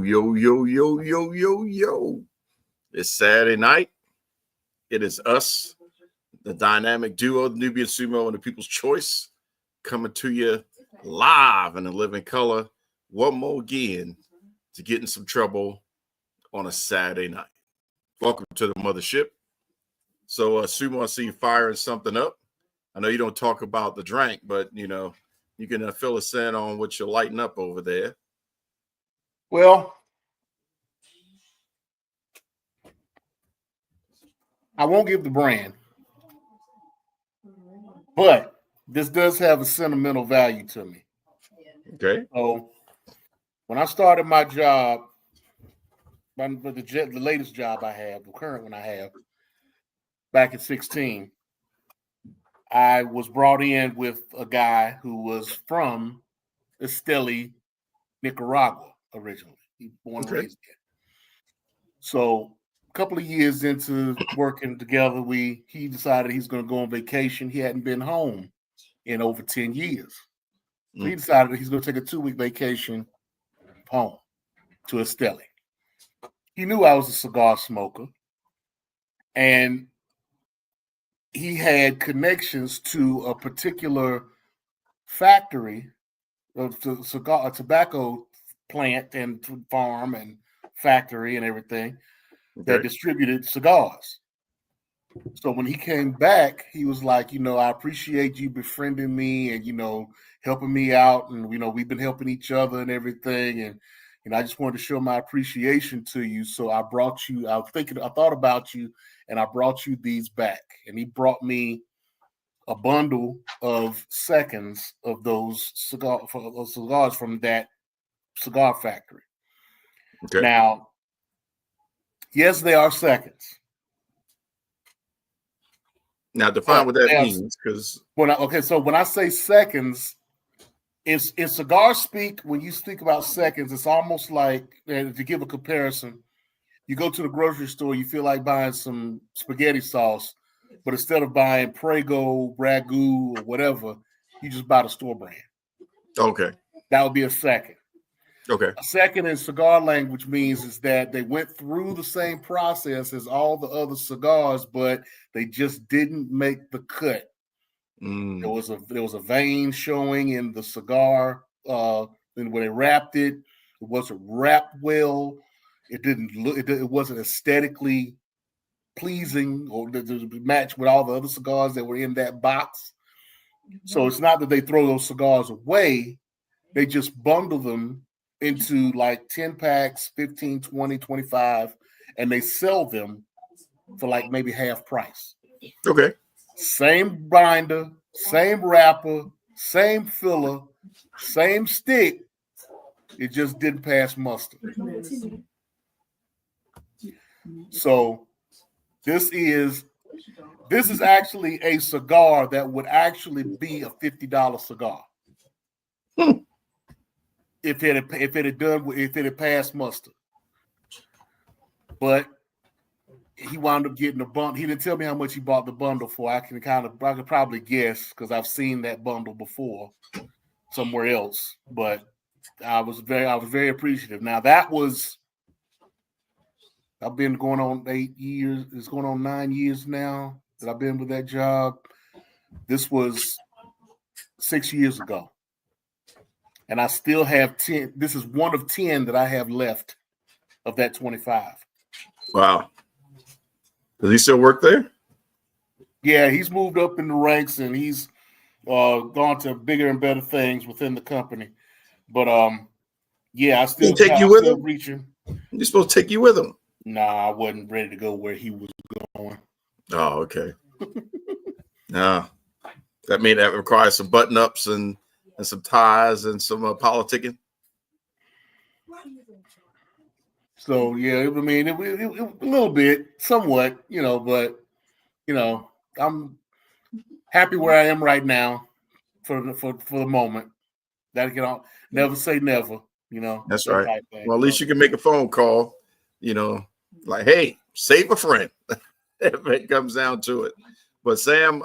Yo. It's Saturday night. It is us, the dynamic duo, the Nubian Sumo and the People's Choice, coming to you live in a living color one more again to get in some trouble on a Saturday night. Welcome to the mothership. So, Sumo, I see you firing something up. I know you don't talk about the drink, but, you can fill us in on what you're lighting up over there. Well, I won't give the brand, but this does have a sentimental value to me. Okay. So when I started my job, the latest job I have, the current one I have, back at 16, I was brought in with a guy who was from Esteli, Nicaragua originally. He was born and raised there. So a couple of years into working together, he decided he's going to go on vacation. He hadn't been home in over 10 years. So he decided that he's going to take a 2-week vacation home to Esteli. He knew I was a cigar smoker, and he had connections to a particular factory, a tobacco plant and farm and factory and everything that distributed cigars. So when he came back, he was like, I appreciate you befriending me and, helping me out. And, we've been helping each other and everything. And, I just wanted to show my appreciation to you. So I brought you, I thought about you and I brought you these back. And he brought me a bundle of seconds of those cigars from that cigar factory. Okay. Now, yes, they are seconds. Now, define what that means, because when I say seconds, in cigar speak, when you speak about seconds, it's almost like, to give a comparison, you go to the grocery store, you feel like buying some spaghetti sauce, but instead of buying Prego, Ragu, or whatever, you just buy the store brand. Okay. That would be a second. Okay. A second in cigar language means is that they went through the same process as all the other cigars, but they just didn't make the cut. There was a vein showing in the cigar, and when they wrapped it, it wasn't wrapped well. It didn't look. It wasn't aesthetically pleasing or to match with all the other cigars that were in that box. So it's not that they throw those cigars away; they just bundle them into like 10 packs, 15, 20, 25, and they sell them for like maybe half price. Okay. Same binder, same wrapper, same filler, same stick. It just didn't pass muster. So this is actually a cigar that would actually be a $50 cigar. If it had passed muster. But he wound up getting a bundle. He didn't tell me how much he bought the bundle for. I could probably guess because I've seen that bundle before somewhere else. But I was very appreciative. Now I've been going on 8 years. It's going on 9 years now that I've been with that job. This was 6 years ago. And I still have 10. This is one of 10 that I have left of that 25. Wow. Does he still work there? Yeah, he's moved up in the ranks and he's gone to bigger and better things within the company. But yeah, I still take you with him. Reaching. You're supposed to take you with him. Nah, I wasn't ready to go where he was going. Oh, okay. No, that mean that requires some button ups and some ties and some politicking. So yeah, it a little bit, somewhat, but I'm happy where I am right now for the moment. That never say never, That's right. Well, at least you can make a phone call, like, hey, save a friend if it comes down to it. But Sam,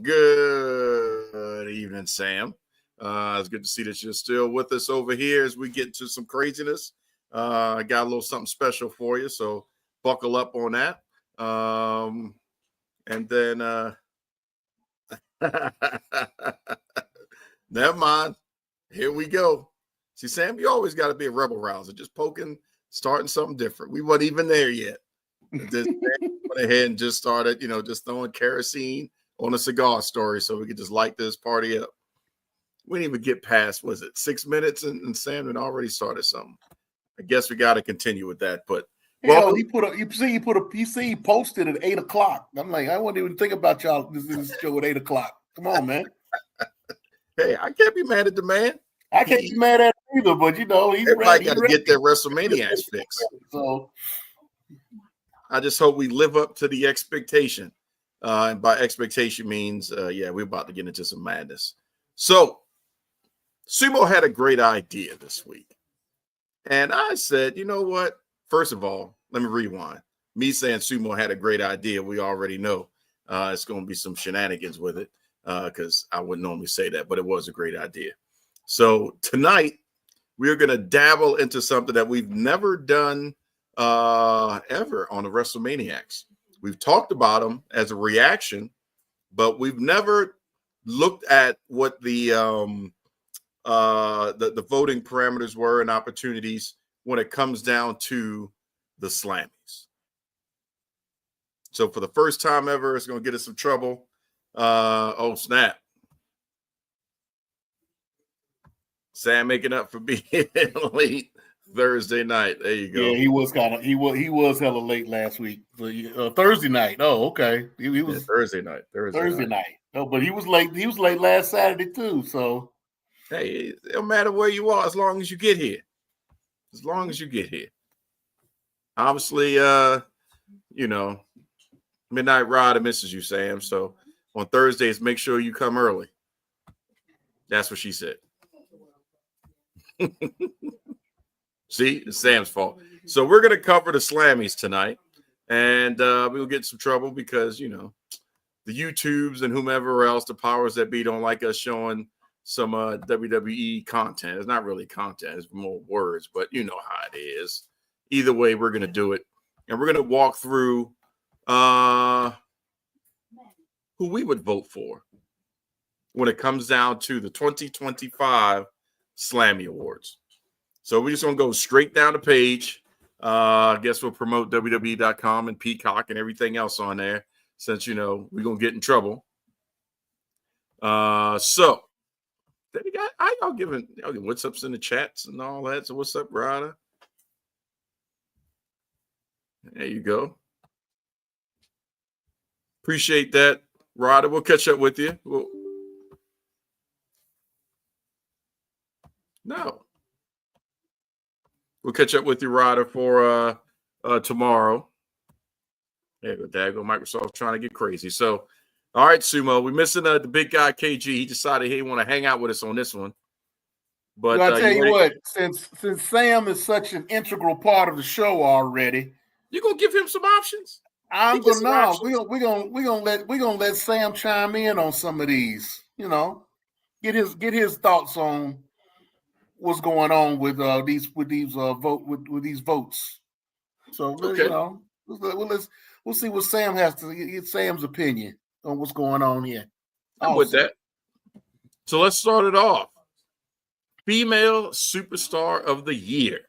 good evening, Sam. It's good to see that you're still with us over here as we get into some craziness. I got a little something special for you, so buckle up on that. And then never mind. Here we go. See, Sam, you always got to be a rebel rouser, just poking, starting something different. We weren't even there yet. This went ahead and just started, just throwing kerosene on a cigar story so we could just light this party up. We didn't even get past, was it 6 minutes? And Sam had already started something. I guess we got to continue with that. But hell, he posted at 8 o'clock. I'm like, I wouldn't even think about y'all this show at 8 o'clock. Come on, man. Hey, I can't be mad at the man. I can't be mad at him either, but he's everybody got to get their Wrestlemaniacs fix. So I just hope we live up to the expectation. And by expectation means, we're about to get into some madness. So Sumo had a great idea this week. And I said, you know what? First of all, let me rewind. Me saying Sumo had a great idea, we already know it's going to be some shenanigans with it because I wouldn't normally say that, but it was a great idea. So tonight, we're going to dabble into something that we've never done ever on the Wrestlemaniacs. We've talked about them as a reaction, but we've never looked at what the voting parameters were and opportunities when it comes down to the Slammies. So for the first time ever, it's going to get us some trouble. Oh, snap. Sam making up for being late Thursday night. There you go. Yeah, he was hella late last week. Thursday night. Oh, okay. He was Thursday night. Thursday night. No, but he was late. He was late last Saturday too. So hey, it don't matter where you are as long as you get here. As long as you get here. Obviously, Midnight Rider misses you, Sam. So on Thursdays, make sure you come early. That's what she said. See, it's Sam's fault. So we're going to cover the Slammies tonight. And we'll get in some trouble because, the YouTubes and whomever else, the powers that be, don't like us showing some WWE content. It's not really content. It's more words, but you know how it is. Either way, we're going to do it. And we're going to walk through who we would vote for when it comes down to the 2025 Slammy Awards. So we're just going to go straight down the page. I guess we'll promote WWE.com and Peacock and everything else on there since, we're going to get in trouble. So there you go. Y'all giving what's ups in the chats and all that. So what's up, Rada? There you go. Appreciate that, Rada. We'll catch up with you. We'll catch up with you, Ryder, for tomorrow. There you go, Dago. Microsoft trying to get crazy. So, all right, Sumo. We're missing the big guy, KG. He decided he didn't want to hang out with us on this one. But I'll tell you what, since Sam is such an integral part of the show already, you gonna give him some options? We're gonna let Sam chime in on some of these. Get his thoughts on what's going on with these votes. So okay. We'll see what Sam has to get Sam's opinion on what's going on here. I'm with that. So let's start it off. Female Superstar of the Year.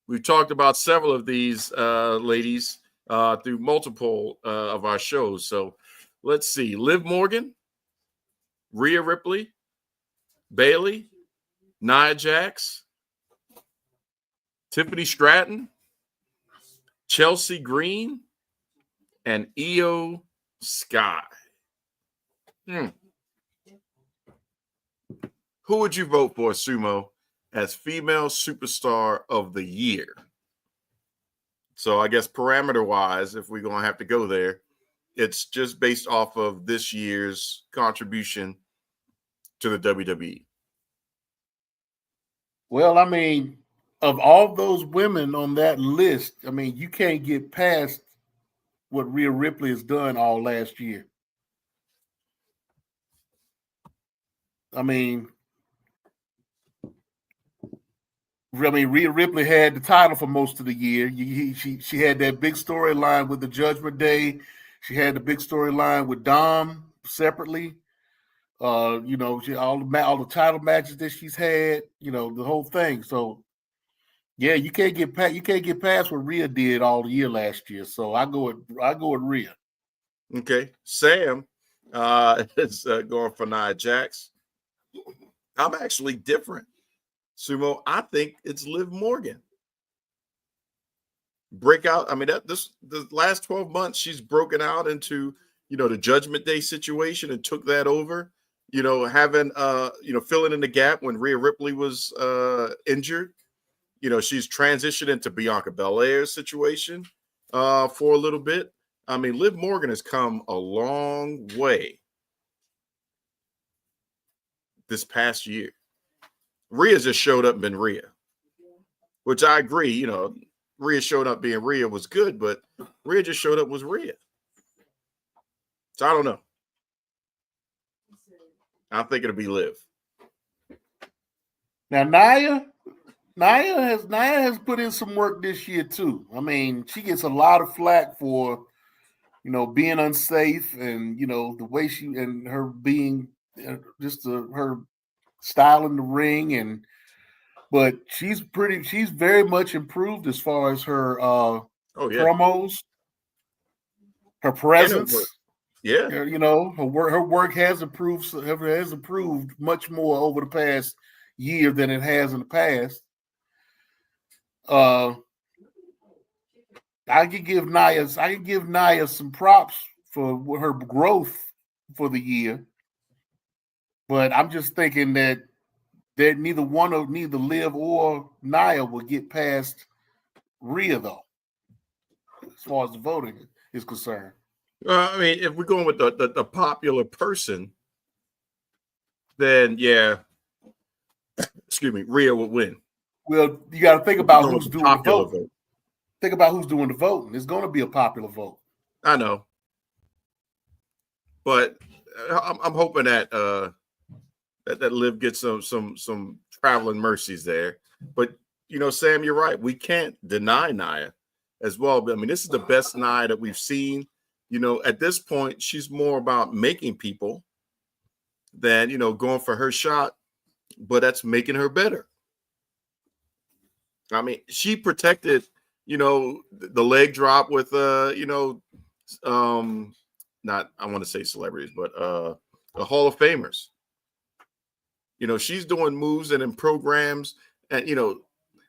We've talked about several of these ladies through multiple of our shows. So let's see. Liv Morgan, Rhea Ripley, Bayley, Nia Jax, Tiffany Stratton, Chelsea Green, and Io Sky. Who would you vote for, Sumo, as Female Superstar of the Year? So I guess parameter-wise, if we're going to have to go there, it's just based off of this year's contribution to the WWE. Well, I mean, of all those women on that list, I mean, you can't get past what Rhea Ripley has done all last year. I mean, I mean, Rhea Ripley had the title for most of the year. She had that big storyline with the Judgment Day. She had the big storyline with Dom separately. All the title matches that she's had. The whole thing. So yeah, you can't get past what Rhea did all the year last year. So I go with Rhea. Okay, Sam is going for Nia Jax. I'm actually different. Sumo, I think it's Liv Morgan. Breakout. I mean, the last 12 months, she's broken out into, the Judgment Day situation and took that over. Having filling in the gap when Rhea Ripley was injured. She's transitioned into Bianca Belair's situation for a little bit. I mean, Liv Morgan has come a long way this past year. Rhea just showed up and been Rhea, which I agree. Rhea showed up being Rhea was good, but Rhea just showed up was Rhea. So I don't know. I think it'll be Liv. Now Nia has put in some work this year too. I mean, she gets a lot of flack for being unsafe and the way she and her being her style in the ring but she's very much improved as far as her promos, her presence. Yeah. Her work has improved much more over the past year than it has in the past. I can give Nia some props for her growth for the year. But I'm just thinking that neither Liv or Nia will get past Rhea, though, as far as the voting is concerned. I mean, if we're going with the popular person, then yeah, excuse me, Rhea would win. Well, you got to think about who's doing the voting. Think about who's doing the voting. It's going to be a popular vote. I know, but I'm hoping that that Liv gets some traveling mercies there. But Sam, you're right. We can't deny Nia as well. But I mean, this is the best Nia that we've seen. At this point, she's more about making people than going for her shot, but that's making her better. I mean, she protected, the leg drop with not I want to say celebrities, but the Hall of Famers. She's doing moves and in programs, and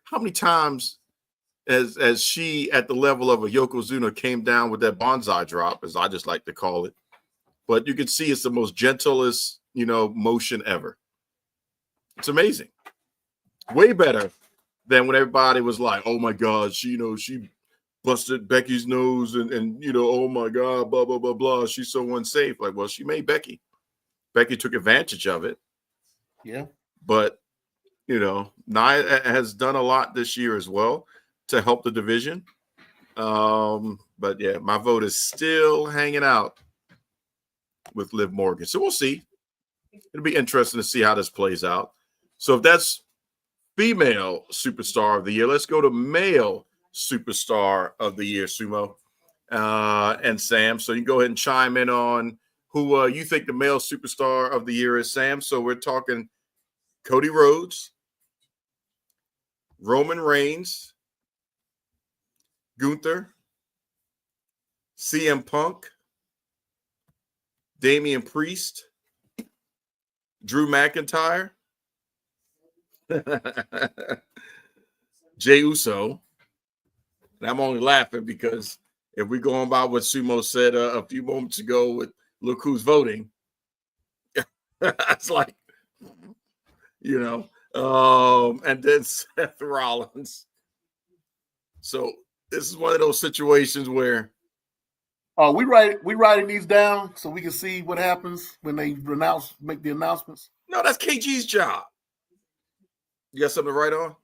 how many times as she at the level of a Yokozuna came down with that bonsai drop, as I just like to call it. But you can see it's the most gentlest, motion ever. It's amazing. Way better than when everybody was like, oh my God, she busted Becky's nose and oh my God, blah, blah, blah, blah. She's so unsafe. Like, well, she made Becky. Becky took advantage of it. Yeah. But, Nia has done a lot this year as well to help the division. But yeah, my vote is still hanging out with Liv Morgan. So we'll see. It'll be interesting to see how this plays out. So if that's female superstar of the year, let's go to male superstar of the year, Sumo and Sam. So you can go ahead and chime in on who you think the male superstar of the year is, Sam. So we're talking Cody Rhodes, Roman Reigns, Gunther, CM Punk, Damian Priest, Drew McIntyre, Jey Uso. And I'm only laughing because if we're going by what Sumo said a few moments ago with look who's voting, it's like, and then Seth Rollins. So this is one of those situations where we writing these down so we can see what happens when they make the announcements. No, that's KG's job. You got something to write on?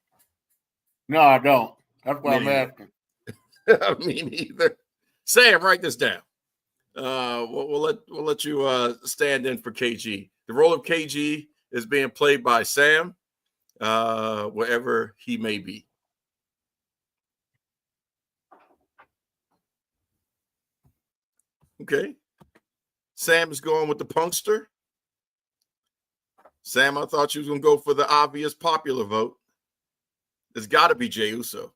No, I don't. That's why I'm asking. Me neither. Sam, write this down. We'll let you stand in for KG. The role of KG is being played by Sam. wherever he may be. Okay. Sam is going with the punkster. Sam, I thought you was going to go for the obvious popular vote. It's got to be Jey Uso.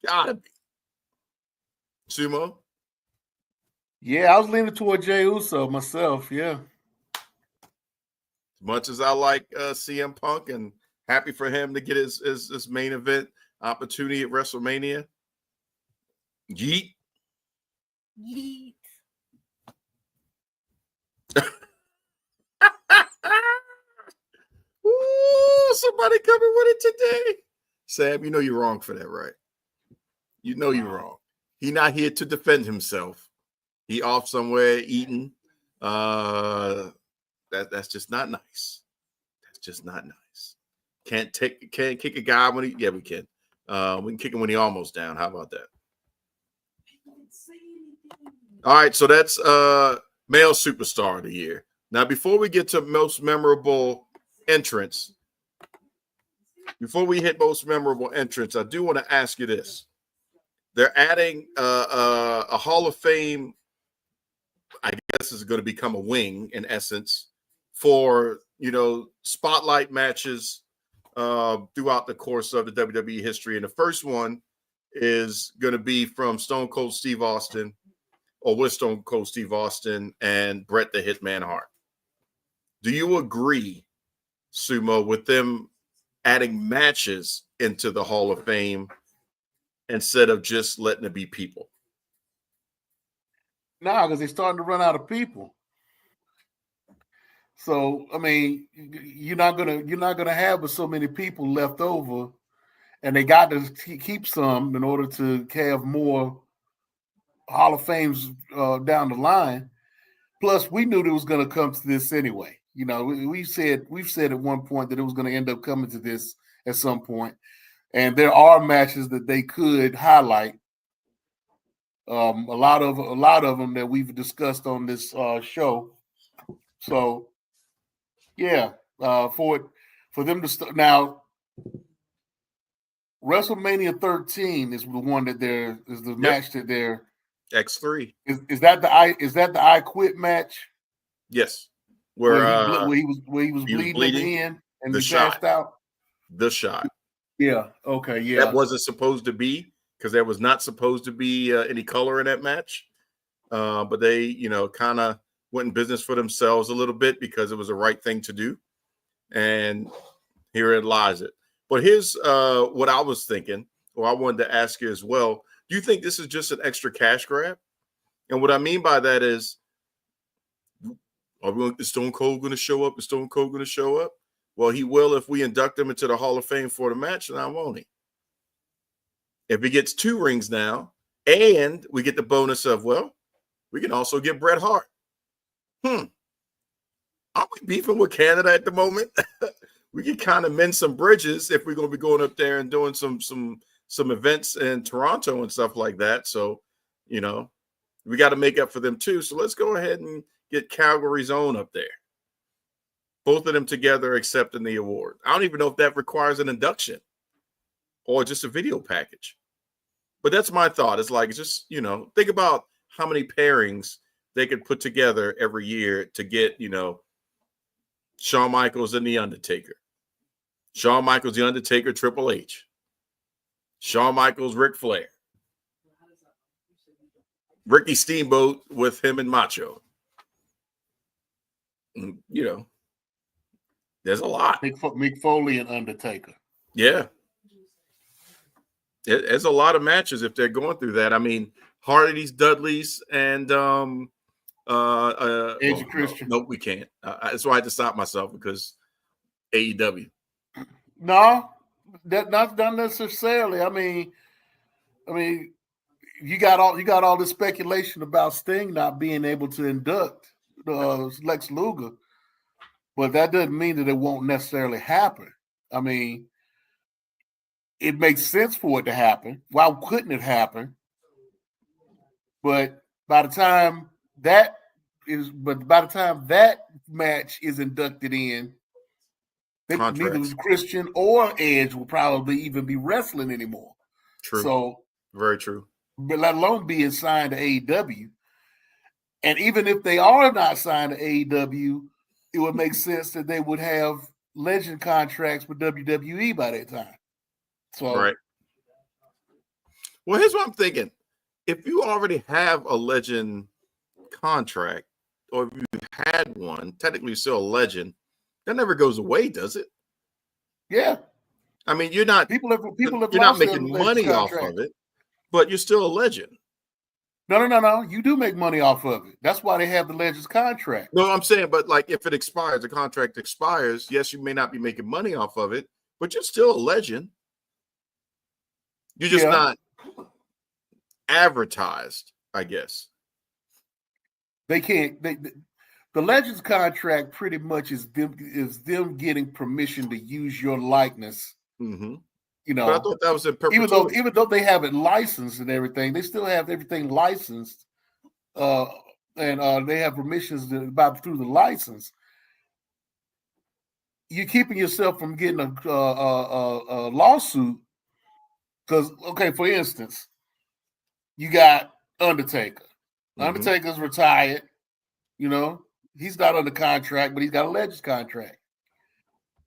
Got to be. Sumo? Yeah, I was leaning toward Jey Uso myself, yeah. As much as I like CM Punk and happy for him to get his main event opportunity at WrestleMania. Yeet. Yeet. Ooh, somebody coming with it today. Sam, you know you're wrong for that, right? You know you're wrong. He not here to defend himself. He off somewhere eating. That's just not nice. That's just not nice. Can't kick a guy when we can. We can kick him when he almost down. How about that? All right, so that's male superstar of the year. Now, before we get to most memorable entrance, before we hit most memorable entrance, I do want to ask you this. They're adding a Hall of Fame, I guess is going to become a wing in essence for, spotlight matches throughout the course of the WWE history. And the first one is going to be from Stone Cold Steve Austin, or with Stone Cold Steve Austin and Bret the Hitman Hart. Do you agree, Sumo, with them adding matches into the Hall of Fame instead of just letting it be people? No, because they're starting to run out of people. So I mean, you're not gonna have so many people left over, and they got to keep some in order to have more Hall of Fames down the line. Plus, we knew it was going to come to this anyway. We've said at one point that it was going to end up coming to this at some point, and there are matches that they could highlight. A lot of them that we've discussed on this show. So, yeah, for them to start now. WrestleMania 13 is the one that is the match that they're X3. Is that the I Quit match? Yes. Where he was bleeding at the end and he passed out. The shot. Yeah. Okay. Yeah. That wasn't supposed to be, because there was not supposed to be any color in that match. But they, kind of went in business for themselves a little bit because it was the right thing to do. And here it lies it. But here's what I was thinking, or I wanted to ask you as well. Do you think this is just an extra cash grab? And what I mean by that is, is Stone Cold going to show up? Is Stone Cold going to show up? Well, he will if we induct him into the Hall of Fame for the match, now won't he? If he gets 2 rings now, and we get the bonus of, well, we can also get Bret Hart. Aren't we beefing with Canada at the moment? We can kind of mend some bridges if we're going to be going up there and doing some events in Toronto and stuff like that. So, we got to make up for them too. So let's go ahead and get Calgary's own up there. Both of them together accepting the award. I don't even know if that requires an induction or just a video package. But that's my thought. It's like, just, think about how many pairings they could put together every year to get, Shawn Michaels and The Undertaker. Shawn Michaels, The Undertaker, Triple H. Shawn Michaels, Ric Flair. Ricky Steamboat with him and Macho. There's a lot. Mick Foley and Undertaker. Yeah. There's a lot of matches if they're going through that. I mean, Hardy's, Dudley's, and Edge and Christian. No, we can't. That's why I had to stop myself, because AEW. No, not necessarily. I mean, you got all this speculation about Sting not being able to induct Lex Luger, but that doesn't mean that it won't necessarily happen. I mean, it makes sense for it to happen. Why couldn't it happen? But by the time that match is inducted in, Neither Christian or Edge will probably even be wrestling anymore. True. So very true. But let alone being signed to AEW. And even if they are not signed to AEW, it would make sense that they would have legend contracts with WWE by that time. So, right. Well, here's what I'm thinking. If you already have a legend contract, or if you had one, technically you're still a legend, that never goes away, does it? Yeah. I mean, you're not making money off of it, but you're still a legend. No. You do make money off of it. That's why they have the Legends contract. No, I'm saying, but like if it expires, the contract expires, yes, you may not be making money off of it, but you're still a legend. You're just not advertised, I guess. They can't. The Legends contract pretty much is them getting permission to use your likeness. Mm-hmm. You know, but I thought that was in perpetuity. Even though they have it licensed and everything, they still have everything licensed, and they have permissions through the license. You're keeping yourself from getting a lawsuit because, okay, for instance, you got Undertaker. Mm-hmm. Undertaker's retired. You know, he's not under contract, but he's got a Legends contract.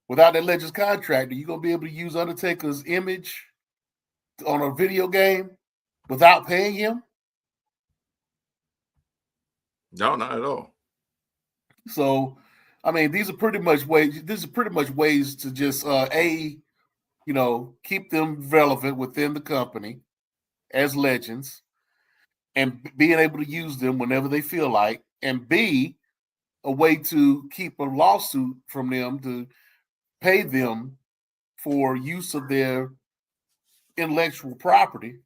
Without that Legends contract, are you going to be able to use Undertaker's image on a video game without paying him? No, not at all. So, I mean, these are pretty much ways to just keep them relevant within the company as legends, and being able to use them whenever they feel like, and B, a way to keep a lawsuit from them to pay them for use of their intellectual property,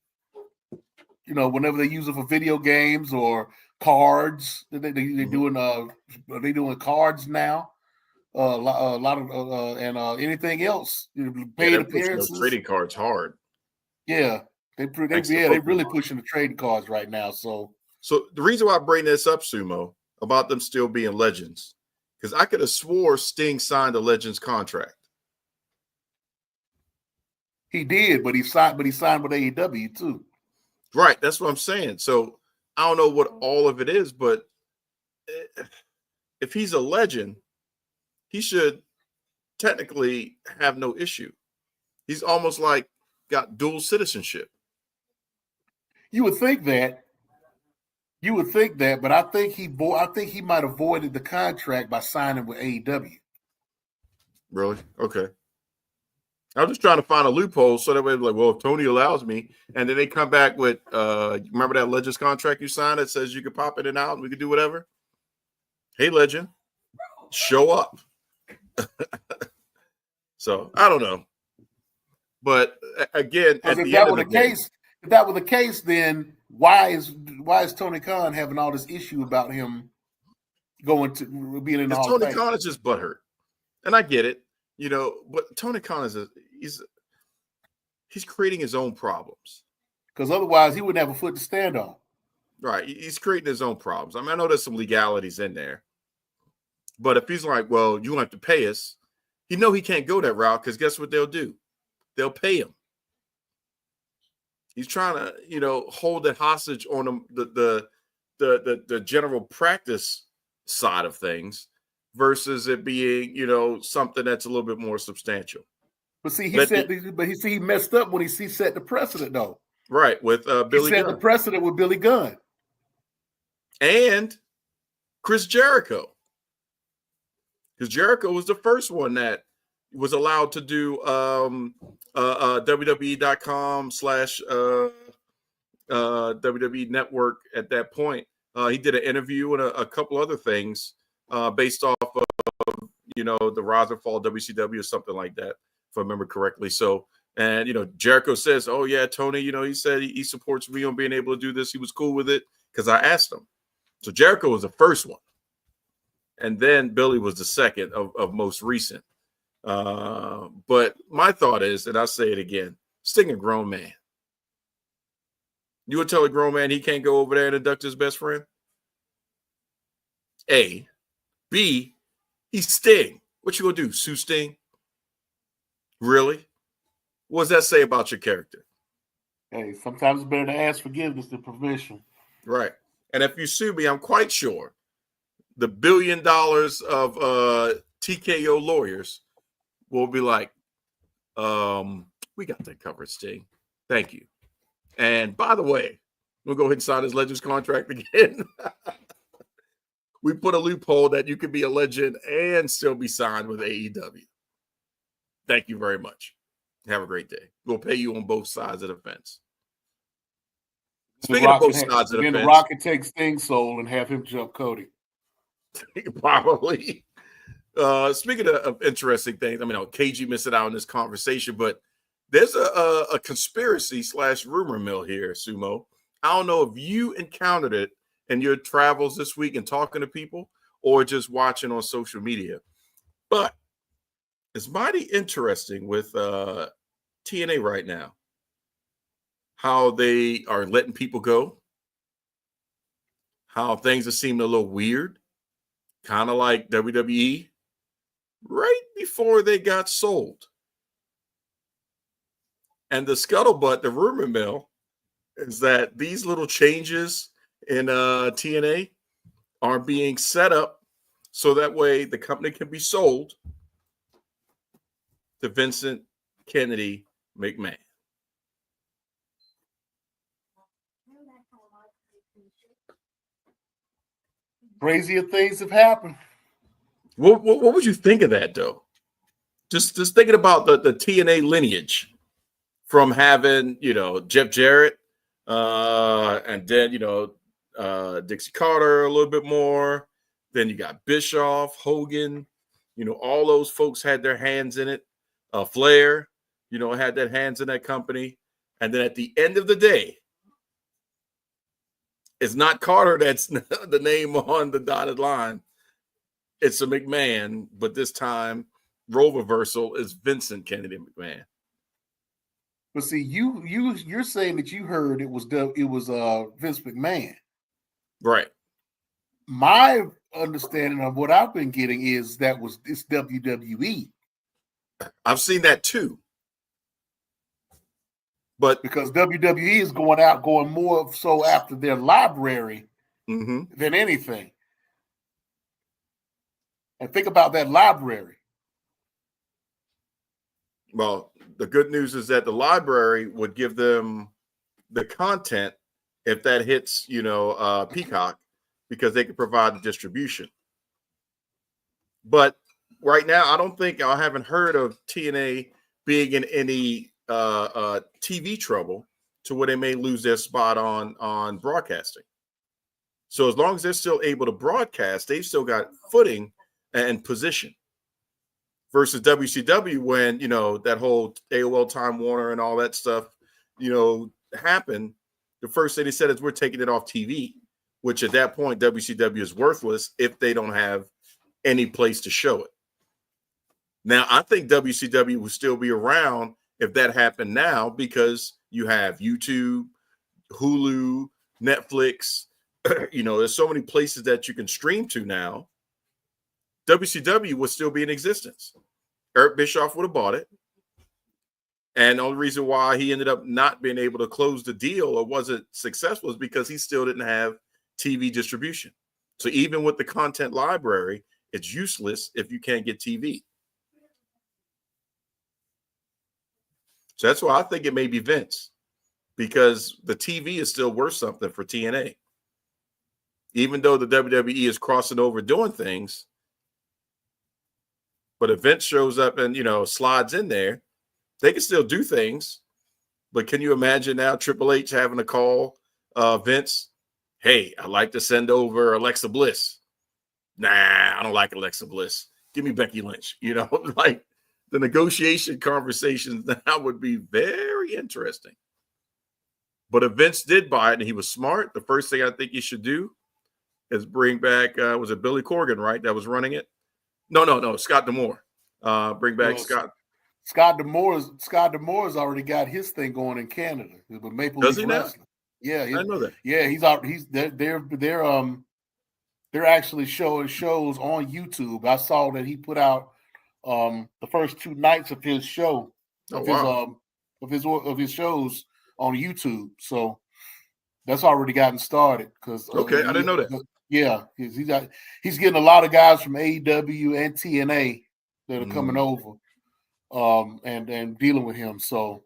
whenever they use it for video games or cards. They're doing cards now. A lot of anything else. Paid appearances. Those trading cards hard. Yeah, they're really pushing the trading cards right now. So the reason why I bring this up, Sumo, about them still being legends, because I could have swore Sting signed a Legends contract. He did, but he signed with AEW too. Right, that's what I'm saying. So I don't know what all of it is, but if he's a legend, he should technically have no issue. He's almost like got dual citizenship. You would think that, but I think he might have voided the contract by signing with AEW. Really? Okay. I'm just trying to find a loophole so that way, like, well, if Tony allows me, and then they come back with, remember that Legends contract you signed that says you could pop in and out and we could do whatever? Hey, Legend, show up. So I don't know, but again, at the end of the day, if that were the case, then why is Tony Khan having all this issue about him going to being in the Hall of Fame? Tony Khan is just butthurt, and I get it. But Tony Khan he's creating his own problems. Because otherwise he wouldn't have a foot to stand on. Right. He's creating his own problems. I mean, I know there's some legalities in there. But if he's like, well, you have to pay us, he can't go that route because guess what they'll do? They'll pay him. He's trying to, hold it hostage on the general practice side of things versus it being, something that's a little bit more substantial. But see, he messed up when he set the precedent though. Right, with Billy Gunn. He set the precedent with Billy Gunn. And Chris Jericho. Because Jericho was the first one that was allowed to do WWE.com / WWE Network at that point. He did an interview and a couple other things based off of, the Rise and Fall of WCW or something like that, if I remember correctly. So, and, Jericho says, oh, yeah, Tony, he said he supports me on being able to do this. He was cool with it because I asked him. So Jericho was the first one. And then Billy was the second of most recent. But my thought is, and I'll say it again, Sting a grown man. You would tell a grown man he can't go over there and induct his best friend? A. B. He's Sting. What you gonna do? Sue Sting? Really? What does that say about your character? Hey, sometimes it's better to ask forgiveness than permission. Right. And if you sue me, I'm quite sure the $1 billion of TKO lawyers will be like, we got that covered, Sting. Thank you. And by the way, we'll go ahead and sign his Legends contract again. We put a loophole that you could be a legend and still be signed with AEW. Thank you very much. Have a great day. We'll pay you on both sides of the fence. Speaking of both sides of the fence, the Rock can take Sting's soul and have him jump Cody. Probably. Speaking of interesting things, I mean, KG missing out on this conversation, but there's a conspiracy / rumor mill here, Sumo. I don't know if you encountered it in your travels this week and talking to people or just watching on social media, but it's mighty interesting with TNA right now, how they are letting people go, how things are seeming a little weird, kind of like WWE right before they got sold. And the scuttlebutt, the rumor mill, is that these little changes in TNA are being set up so that way the company can be sold to Vincent Kennedy McMahon. Crazier things have happened. What would you think of that, though? Just thinking about the TNA lineage from having, Jeff Jarrett, and then, Dixie Carter a little bit more. Then you got Bischoff, Hogan, all those folks had their hands in it. Flair, had their hands in that company. And then at the end of the day, it's not Carter that's the name on the dotted line. It's a McMahon, but this time role reversal is Vincent Kennedy McMahon. But see, you're saying that you heard it was Vince McMahon, right? My understanding of what I've been getting is it's WWE. I've seen that too, but because WWE is going more so after their library than anything. And think about that library. Well, the good news is that the library would give them the content if that hits, Peacock, because they could provide the distribution. But right now, I haven't heard of TNA being in any TV trouble to where they may lose their spot on broadcasting. So as long as they're still able to broadcast, they've still got footing and position. Versus WCW, when that whole AOL Time Warner and all that stuff, happened. The first thing they said is we're taking it off TV, which at that point WCW is worthless if they don't have any place to show it. Now I think WCW will still be around if that happened now, because you have YouTube, Hulu, Netflix. There's so many places that you can stream to now. WCW would still be in existence. Eric Bischoff would have bought it. And the only reason why he ended up not being able to close the deal or wasn't successful is because he still didn't have TV distribution. So even with the content library, it's useless if you can't get TV. So that's why I think it may be Vince, because the TV is still worth something for TNA. Even though the WWE is crossing over doing things, but if Vince shows up and, slides in there, they can still do things. But can you imagine now Triple H having to call Vince? Hey, I'd like to send over Alexa Bliss. Nah, I don't like Alexa Bliss. Give me Becky Lynch. Like the negotiation conversations now would be very interesting. But if Vince did buy it and he was smart, the first thing I think he should do is bring back, was it Billy Corgan, right, that was running it? No, Scott D'Amore. Bring back Scott. Scott D'Amore's already got his thing going in Canada with Maple Leaf Wrestling. Yeah, I know that. Yeah, they're actually showing shows on YouTube. I saw that he put out the first 2 nights of his show, Oh, wow. of his shows on YouTube. So that's already gotten started because Okay, I didn't know that. Yeah, he's getting a lot of guys from AEW and TNA that are coming over, and dealing with him. So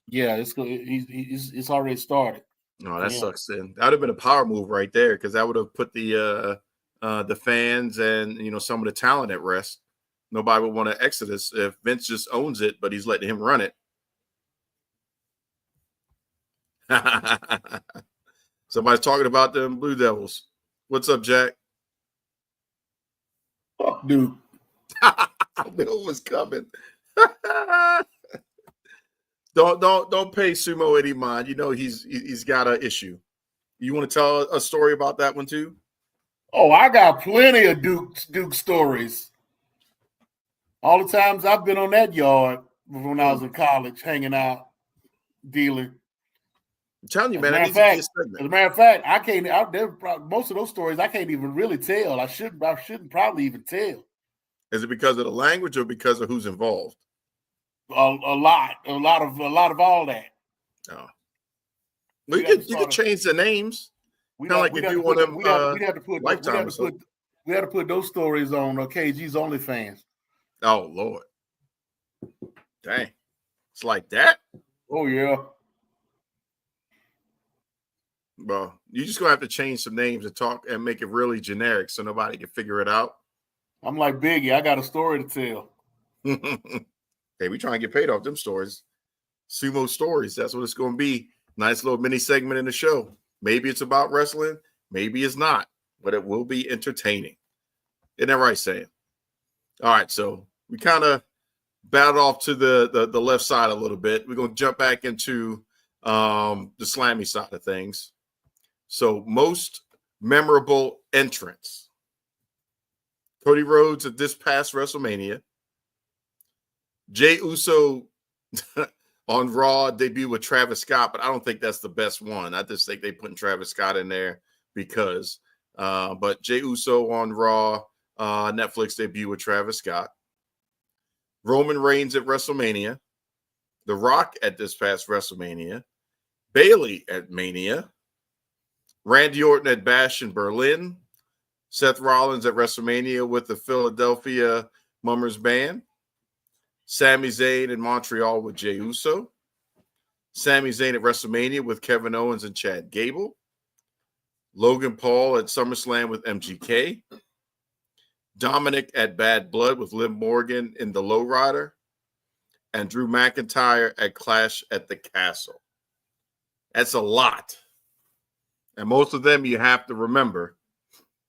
yeah, it's already started. No, that sucks. Then that would have been a power move right there because that would have put the fans and some of the talent at rest. Nobody would want to Exodus if Vince just owns it, but he's letting him run it. Somebody's talking about them Blue Devils. What's up, Jack? Fuck, dude. I knew it was coming. Don't pay Sumo any mind. He's got an issue. You want to tell a story about that one too? Oh, I got plenty of Duke stories. All the times I've been on that yard when I was in college, hanging out, dealing. I'm telling you, man. As a matter of fact, I can't. Most of those stories I can't even really tell. I shouldn't probably even tell. Is it because of the language or because of who's involved? A lot of all that. Oh, well, you could change the names. We had to put those stories on KG's OnlyFans. Oh Lord, dang, it's like that. Oh yeah. Well, you're just gonna have to change some names and talk and make it really generic so nobody can figure it out. I'm like Biggie. I got a story to tell. Hey, we trying to get paid off them stories. Sumo stories. That's what it's going to be. Nice little mini segment in the show. Maybe it's about wrestling. Maybe it's not. But it will be entertaining. Isn't that right, Sam? All right. So we kind of battled off to the left side a little bit. We're going to jump back into the slammy side of things. So most memorable entrance. Cody Rhodes at this past WrestleMania. Jey Uso on Raw debut with Travis Scott, but I don't think that's the best one. I just think they putting Travis Scott in there because. But Jey Uso on Raw, Netflix debut with Travis Scott. Roman Reigns at WrestleMania. The Rock at this past WrestleMania. Bayley at Mania. Randy Orton at Bash in Berlin. Seth Rollins at WrestleMania with the Philadelphia Mummers Band. Sami Zayn in Montreal with Jey Uso. Sami Zayn at WrestleMania with Kevin Owens and Chad Gable. Logan Paul at SummerSlam with MGK. Dominic at Bad Blood with Liv Morgan in the Lowrider. And Drew McIntyre at Clash at the Castle. That's a lot. And most of them you have to remember.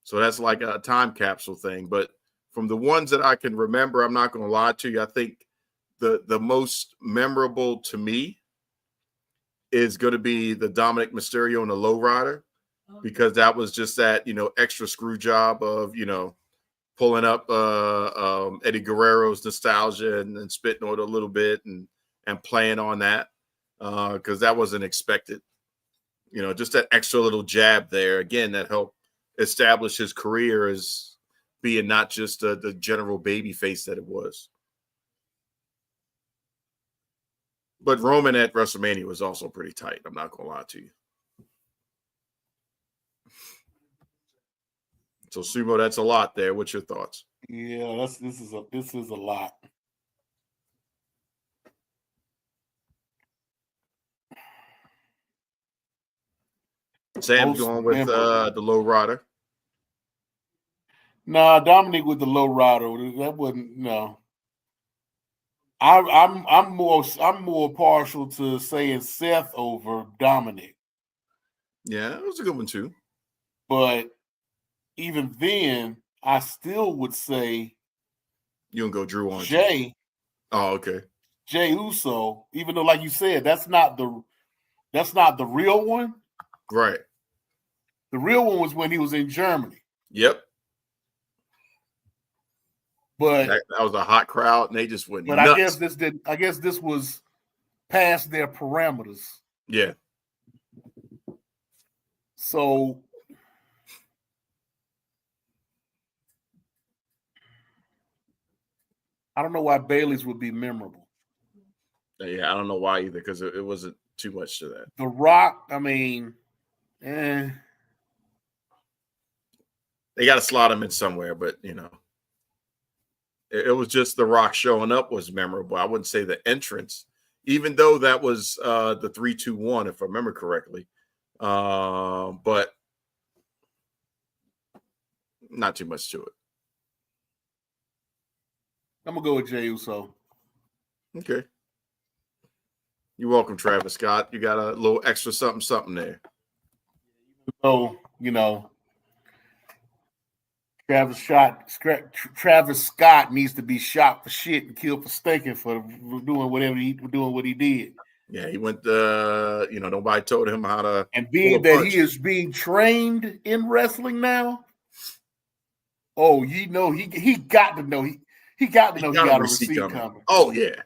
So that's like a time capsule thing. But from the ones that I can remember, I'm not going to lie to you, I think the most memorable to me is going to be the Dominic Mysterio and the Lowrider, because that was just that, extra screw job of, pulling up Eddie Guerrero's nostalgia and spitting on it a little bit and playing on that because that wasn't expected. Just that extra little jab there. Again, that helped establish his career as being not just the general baby face that it was. But Roman at WrestleMania was also pretty tight. I'm not going to lie to you. So Sumo, that's a lot there. What's your thoughts? Yeah, this is a lot. Sam's going with the Low Rider. Nah, Dominic with the Low Rider. That wasn't no. I'm more partial to saying Seth over Dominic. Yeah, it was a good one too. But even then, I still would say you don't go Drew on Jey. Oh, okay. Jey Uso, even though, like you said, that's not the real one. Right. The real one was when he was in Germany. Yep. But that was a hot crowd, and they just went. But nuts. I guess this was past their parameters. Yeah. So I don't know why Bailey's would be memorable. Yeah, I don't know why either, because it wasn't too much to that. The Rock, I mean, they got to slot him in somewhere, but you know, it was just The Rock showing up was memorable. I wouldn't say the entrance, even though that was the 3-2-1, if I remember correctly. But not too much to it. I'm gonna go with Jey Uso. Okay. You're welcome, Travis Scott. You got a little extra something there. So, you know, Travis Scott needs to be shot for shit and killed for stinking for doing what he did. Yeah, he went. Nobody told him how to. And being that he is being trained in wrestling now, he got to know he got a receipt coming. Oh yeah.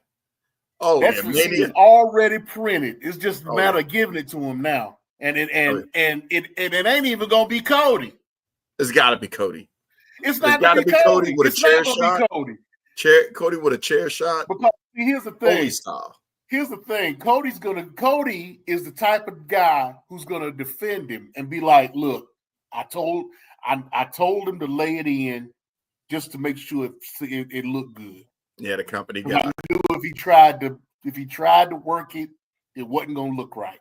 That receipt is already printed. It's just a matter of giving it to him now. And it ain't even gonna be Cody. It's got to be Cody. It's not gonna be Cody with a chair shot. Cody with a chair shot. Because here's the thing. Here's the thing. Cody is the type of guy who's gonna defend him and be like, look, I told him to lay it in just to make sure it looked good. Yeah, the company guy. I knew if he tried to work it, it wasn't gonna look right.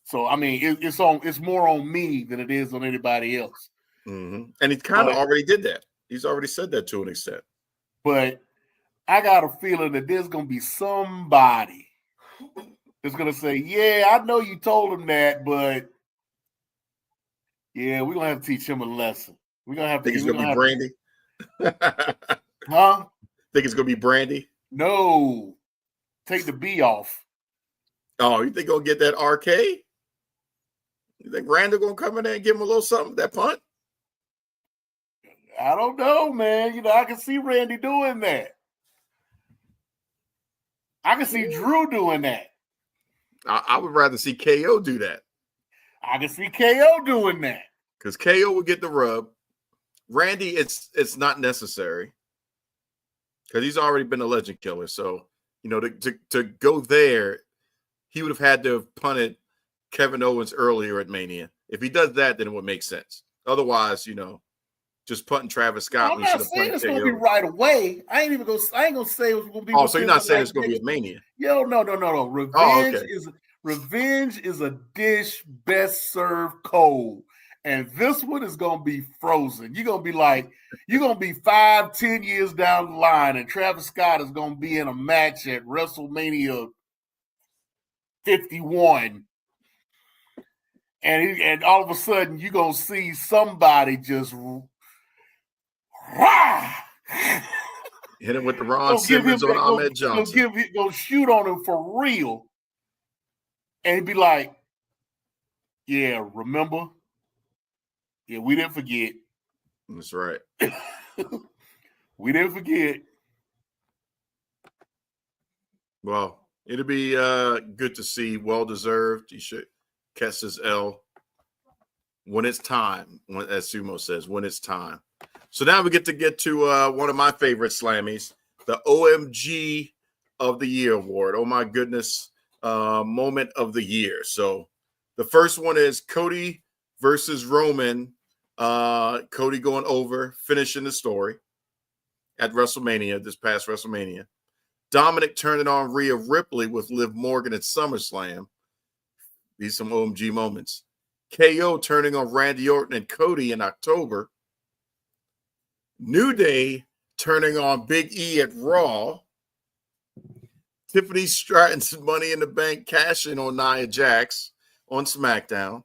So I mean, it's more on me than it is on anybody else. Mm-hmm. And he kind of already did that. He's already said that to an extent. But I got a feeling that there's gonna be somebody that's gonna say, "Yeah, I know you told him that, but yeah, we're gonna have to teach him a lesson. We're gonna have to." Think it's gonna be Brandy? Huh? Think it's gonna be Brandy? No, take the B off. Oh, you think gonna get that RK? You think Randall gonna come in there and give him a little something? That punt? I don't know, man. You know, I can see Randy doing that. I can see Drew doing that. I would rather see KO do that. I can see KO doing that. Because KO would get the rub. Randy, it's not necessary. Because he's already been a legend killer. So, you know, to go there, he would have had to have punted Kevin Owens earlier at Mania. If he does that, then it would make sense. Otherwise, you know, just punting Travis Scott. I'm not saying it's going to be right away. I ain't going to say it's going to be. Oh, so you're not saying it's going to be at Mania? Yo, no. Revenge is a dish best served cold. And this one is going to be frozen. You're going to be 5-10 years down the line, and Travis Scott is going to be in a match at WrestleMania 51. And all of a sudden, you're going to see somebody just hit him with the Ron Simmons on Ahmed Johnson. Go shoot on him for real. And he'd be like, yeah, remember? Yeah, we didn't forget. That's right. We didn't forget. Well, it'll be good to see. Well-deserved. He should catch his L when it's time, as Sumo says, when it's time. So now we get to one of my favorite Slammies, the OMG of the Year award. Oh, my goodness. Moment of the year. So the first one is Cody versus Roman. Cody going over, finishing the story at WrestleMania, this past WrestleMania. Dominic turning on Rhea Ripley with Liv Morgan at SummerSlam. These are some OMG moments. KO turning on Randy Orton and Cody in October. New Day turning on Big E at Raw. Tiffany Stratton's Money in the Bank cashing on Nia Jax on SmackDown.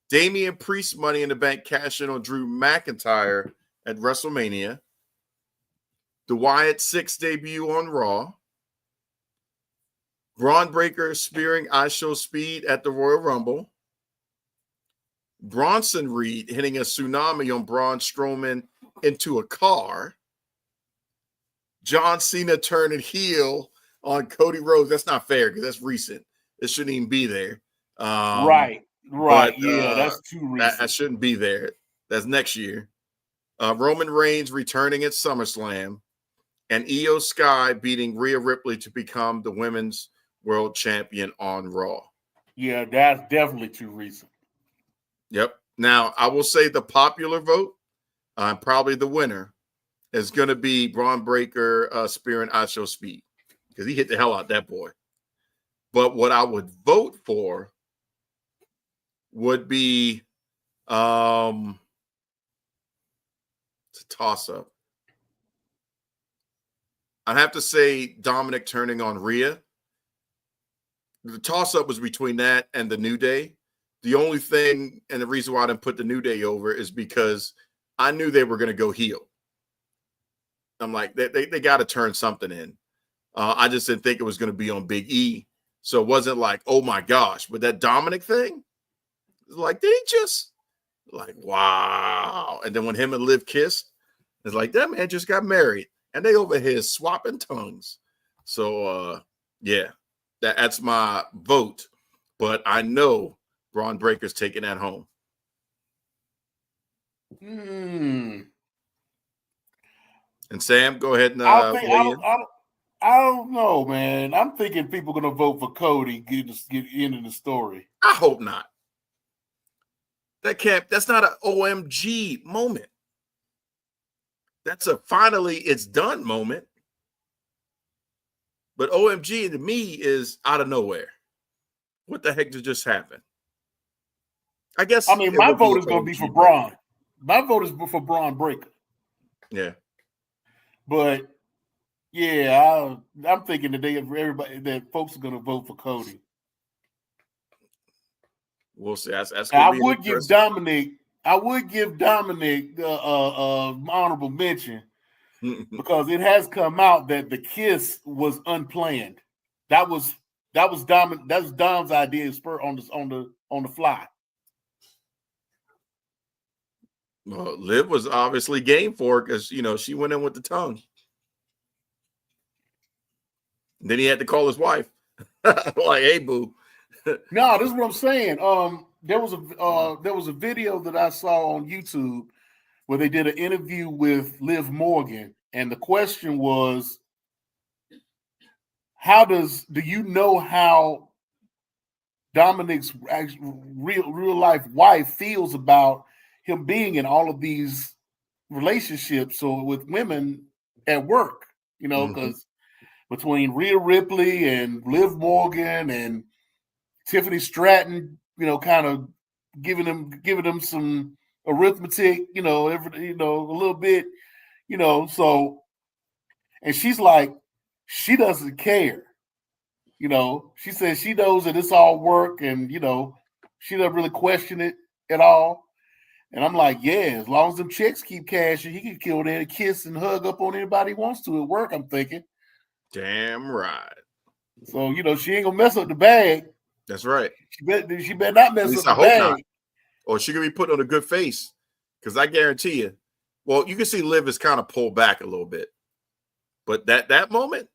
Damian Priest Money in the Bank cashing on Drew McIntyre at WrestleMania. The Wyatt Six debut on Raw. Braun Breaker spearing I Show Speed at the Royal Rumble. Bronson Reed hitting a tsunami on Braun Strowman into a car. John Cena turning heel on Cody Rhodes. That's not fair because that's recent. It shouldn't even be there. Right. But, that's too recent. That shouldn't be there. That's next year. Roman Reigns returning at SummerSlam. and Io Sky beating Rhea Ripley to become the women's world champion on Raw. Yeah, that's definitely too recent. Yep. Now, I will say the popular vote, probably the winner, is going to be Braun Breaker spearing Acho Speed, because he hit the hell out that boy. But what I would vote for would be it's a toss-up. I'd have to say Dominic turning on Rhea. The toss-up was between that and the New Day. The only thing, and the reason why I didn't put the New Day over, is because I knew they were going to go heel. I'm like, they got to turn something in. I just didn't think it was going to be on Big E. So it wasn't like, oh my gosh. But that Dominic thing, like, did he just, like, wow. And then when him and Liv kissed, it's like, that man just got married. And they over here swapping tongues. So, yeah, that's my vote. But I know Braun Breaker's taking that home. And Sam, go ahead and weigh in. I don't know, man. I'm thinking people are going to vote for Cody, get into the story. I hope not. That's not an OMG moment. That's a finally it's done moment. But OMG to me is out of nowhere. What the heck did just happen? I guess. I mean, my vote is going to be for Braun. My vote is for Braun Breaker. Yeah. But yeah, I'm thinking today that folks are going to vote for Cody. We'll see. I would give Dominic honorable mention because it has come out that the kiss was unplanned. That was Dom's idea, spur on the fly. Well, Liv was obviously game for it because she went in with the tongue. And then he had to call his wife, like, "Hey, boo." No, this is what I'm saying. There was a video that I saw on YouTube where they did an interview with Liv Morgan, and the question was, do you know how Dominic's real life wife feels about him being in all of these relationships or with women at work? Because between Rhea Ripley and Liv Morgan and Tiffany Stratton, kind of giving them some arithmetic, a little bit, so, and she's like, she doesn't care. She says she knows that it's all work and, she doesn't really question it at all. And I'm like, yeah, as long as them chicks keep cashing, he can kill there and kiss and hug up on anybody he wants to at work, I'm thinking. Damn right. So, she ain't gonna mess up the bag. That's right. She better not mess up the bag. Not. Or she could be put on a good face. Because I guarantee you, well, you can see Liv is kind of pulled back a little bit. But that moment,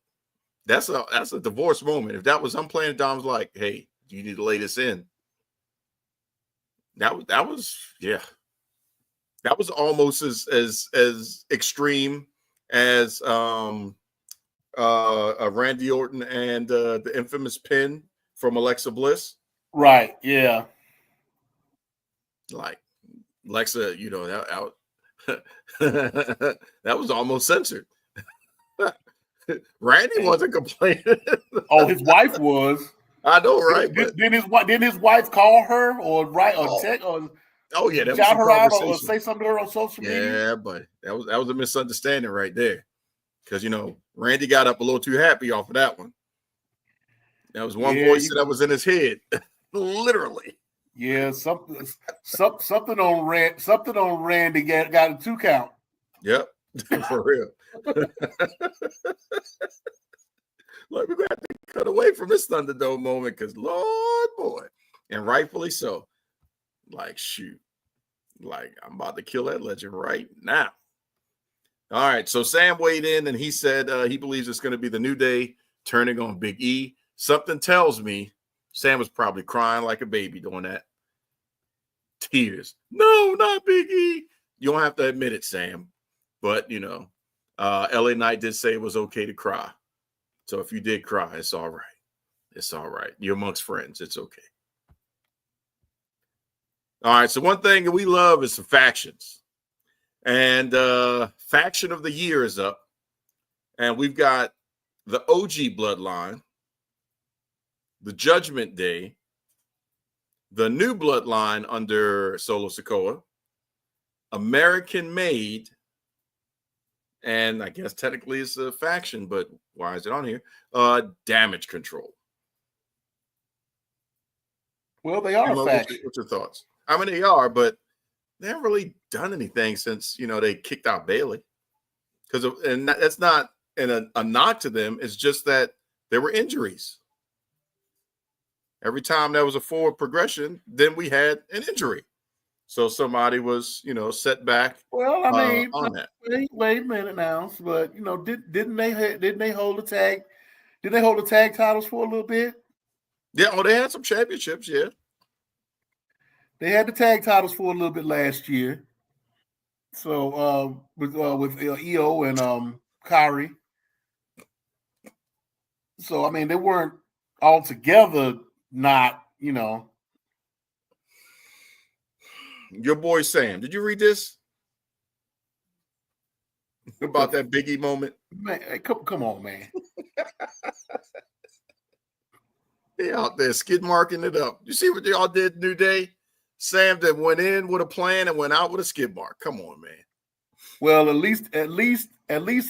that's a divorce moment. If that was unplanned, Dom's like, hey, you need to lay this in. That was yeah. That was almost as extreme as Randy Orton and the infamous pin from Alexa Bliss. Right, yeah. Like Alexa, that was almost censored. Randy wasn't complaining. Oh, his wife was. I know, right? Didn't his wife call her or write or text or yeah, that shout her out or say something to her on social media? Yeah, but that was a misunderstanding right there. Because Randy got up a little too happy off of that one. That was one voice that was in his head, literally. Yeah, something on Randy got a 2 count. Yep, for real. Like, we're gonna have to cut away from this Thunderdome moment because Lord boy, and rightfully so. Like, shoot, like I'm about to kill that legend right now. All right, so Sam weighed in and he said he believes it's going to be the New Day turning on Big E. Something tells me Sam was probably crying like a baby doing that. Tears. No, not Big E. You don't have to admit it, Sam. But, LA Knight did say it was okay to cry. So if you did cry, it's all right. It's all right. You're amongst friends. It's okay. All right. So one thing that we love is some factions. And faction of the year is up. And we've got the OG Bloodline, the Judgment Day, the new Bloodline under Solo Sikoa, American Made, and I guess technically it's a faction, but why is it on here? Damage Control. Well, they are a faction. What's your thoughts? I mean, they are, but they haven't really done anything since, they kicked out Bailey. And that's not a knock to them. It's just that there were injuries. Every time there was a forward progression, then we had an injury. So somebody was, set back. Well, I mean, on that. Wait a minute now, but didn't they hold the tag? Did they hold the tag titles for a little bit? Yeah. Oh, they had some championships. Yeah. They had the tag titles for a little bit last year. So with EO and Kyrie. So I mean, they weren't altogether not, Your boy Sam, did you read this about that Biggie moment? Man, come on, man. They out there skid marking it up. You see what they all did New Day? Sam that went in with a plan and went out with a skid mark. Come on, man. Well, at least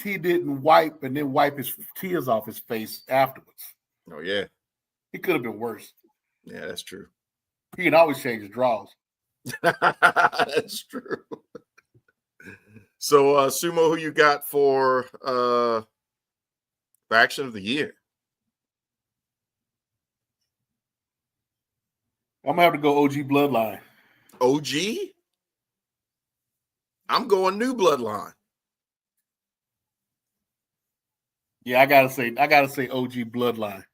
he didn't wipe his tears off his face afterwards. Oh yeah, it could have been worse. Yeah, that's true. He can always change his draws. That's true. So, Sumo, who you got for faction of the year? I'm gonna have to go OG Bloodline. OG? I'm going new Bloodline. Yeah, I gotta say OG Bloodline.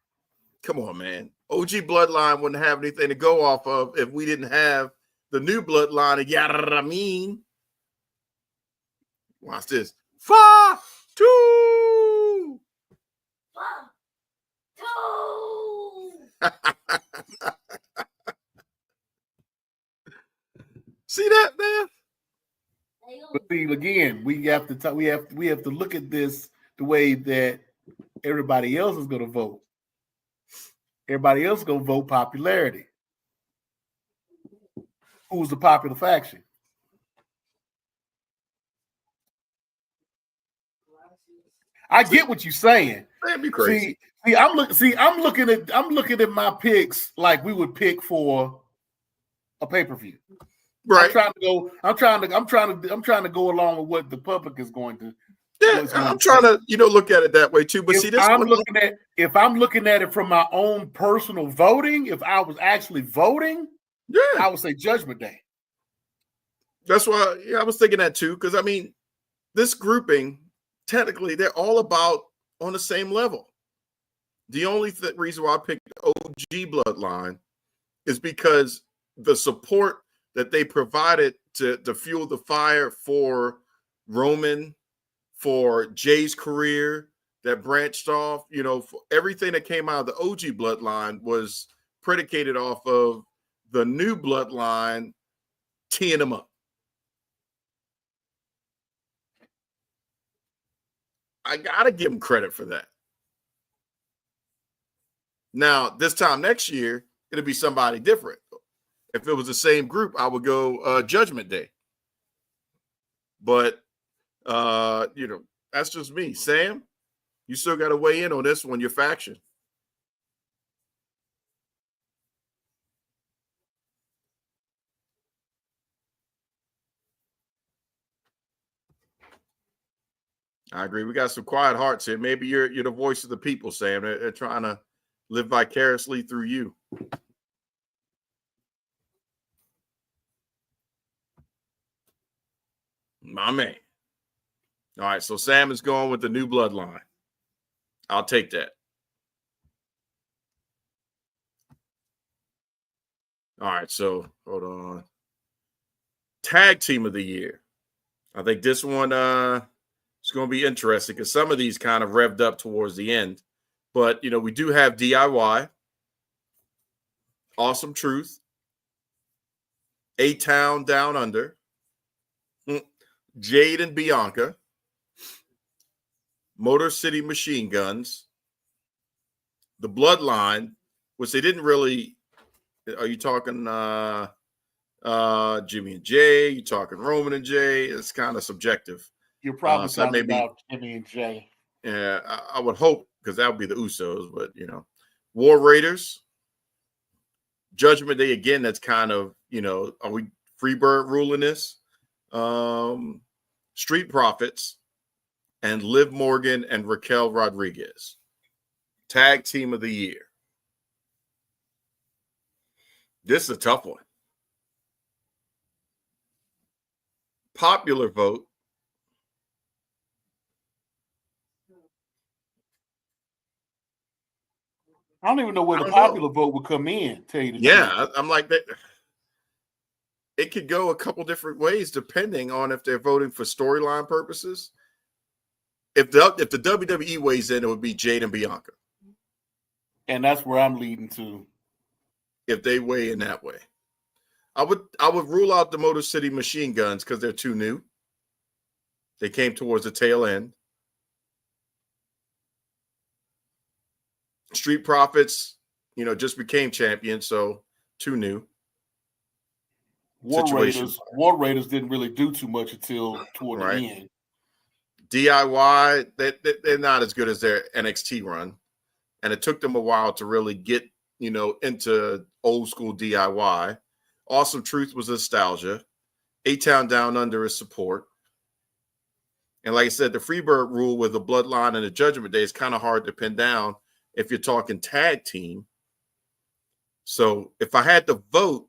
Come on, man. OG Bloodline wouldn't have anything to go off of if we didn't have the new Bloodline of Yaramin. Watch this. 4, 2. 4, 2. See that, man? But see, again, we have to look at this the way that everybody else is going to vote. Everybody else is going to vote popularity. Who's the popular faction? I get what you're saying. That'd be crazy. I'm looking at my picks like we would pick for a pay-per-view. Right. I'm trying to go along with what the public is going to. Yeah, I'm trying to, look at it that way too. But if I'm looking at it from my own personal voting, if I was actually voting, yeah, I would say Judgment Day. That's why I was thinking that too. Because I mean, this grouping, technically, they're all about on the same level. The only reason why I picked OG Bloodline is because the support that they provided to fuel the fire for Roman, for Jay's career that branched off, for everything that came out of the OG Bloodline was predicated off of the new Bloodline teeing them up. I got to give them credit for that. Now, this time next year, it'll be somebody different. If it was the same group, I would go Judgment Day. But, that's just me. Sam, you still got to weigh in on this one, your faction. I agree. We got some quiet hearts here. Maybe you're the voice of the people, Sam. They're trying to live vicariously through you. My man. All right, so Sam is going with the new Bloodline. I'll take that. All right, so hold on. Tag team of the year. I think this one It's going to be interesting because some of these kind of revved up towards the end. But, we do have DIY, Awesome Truth, A-Town Down Under, Jade and Bianca, Motor City Machine Guns, The Bloodline, which they didn't really. Are you talking Jimmy and Jay? You talking Roman and Jay? It's kind of subjective. You're probably so talking about Jimmy and Jay. Yeah, I would hope, because that would be the Usos, but War Raiders, Judgment Day again. That's kind of are we Freebird ruling this? Street Profits and Liv Morgan and Raquel Rodriguez, Tag Team of the Year. This is a tough one. Popular vote. I don't even know where the popular vote would come in. Tell you the truth. I'm like that. It could go a couple different ways depending on if they're voting for storyline purposes. If the WWE weighs in, it would be Jade and Bianca. And that's where I'm leading to. If they weigh in that way, I would rule out the Motor City Machine Guns because they're too new. They came towards the tail end. Street Profits, just became champions, so too new. War Raiders didn't really do too much until toward the end. DIY, they're not as good as their NXT run, and it took them a while to really get into old school DIY. Awesome Truth was nostalgia. A-Town Down Under is support. And like I said, the Freebird rule with the Bloodline and the Judgment Day is kind of hard to pin down if you're talking tag team. So if I had to vote,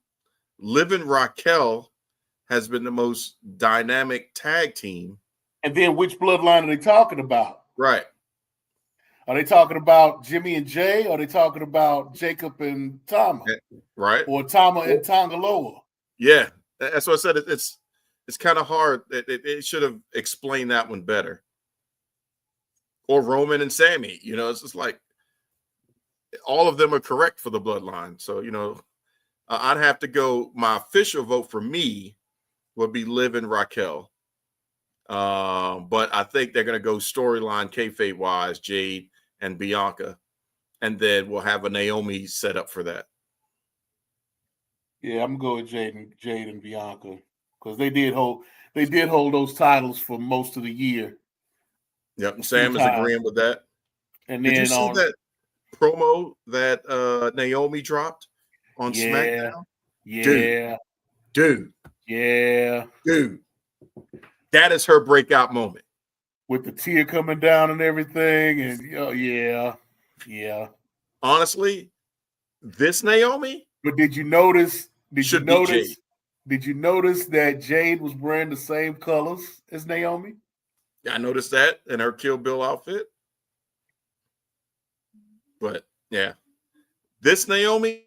Liv and Raquel has been the most dynamic tag team. And then which bloodline are they talking about? Right. Are they talking about Jimmy and Jay? Or are they talking about Jacob and Tama? Right. Or Tama and Tongaloa? Yeah. That's what I said. It's kind of hard. It should have explained that one better. Or Roman and Sammy. It's just like all of them are correct for the bloodline. So, I'd have to go. My official vote for me would be Liv and Raquel. But I think they're going to go storyline kayfabe wise, Jade and Bianca, and then we'll have a Naomi set up for that. Yeah, I'm going with Jade and Bianca because they did hold those titles for most of the year. Yep, Sam is agreeing with that. And did you see that promo that Naomi dropped on SmackDown? Yeah, dude, that is her breakout moment. With the tear coming down and everything, and yeah. Honestly, this Naomi. But did you notice? Did you notice that Jade was wearing the same colors as Naomi? Yeah, I noticed that in her Kill Bill outfit. But yeah, this Naomi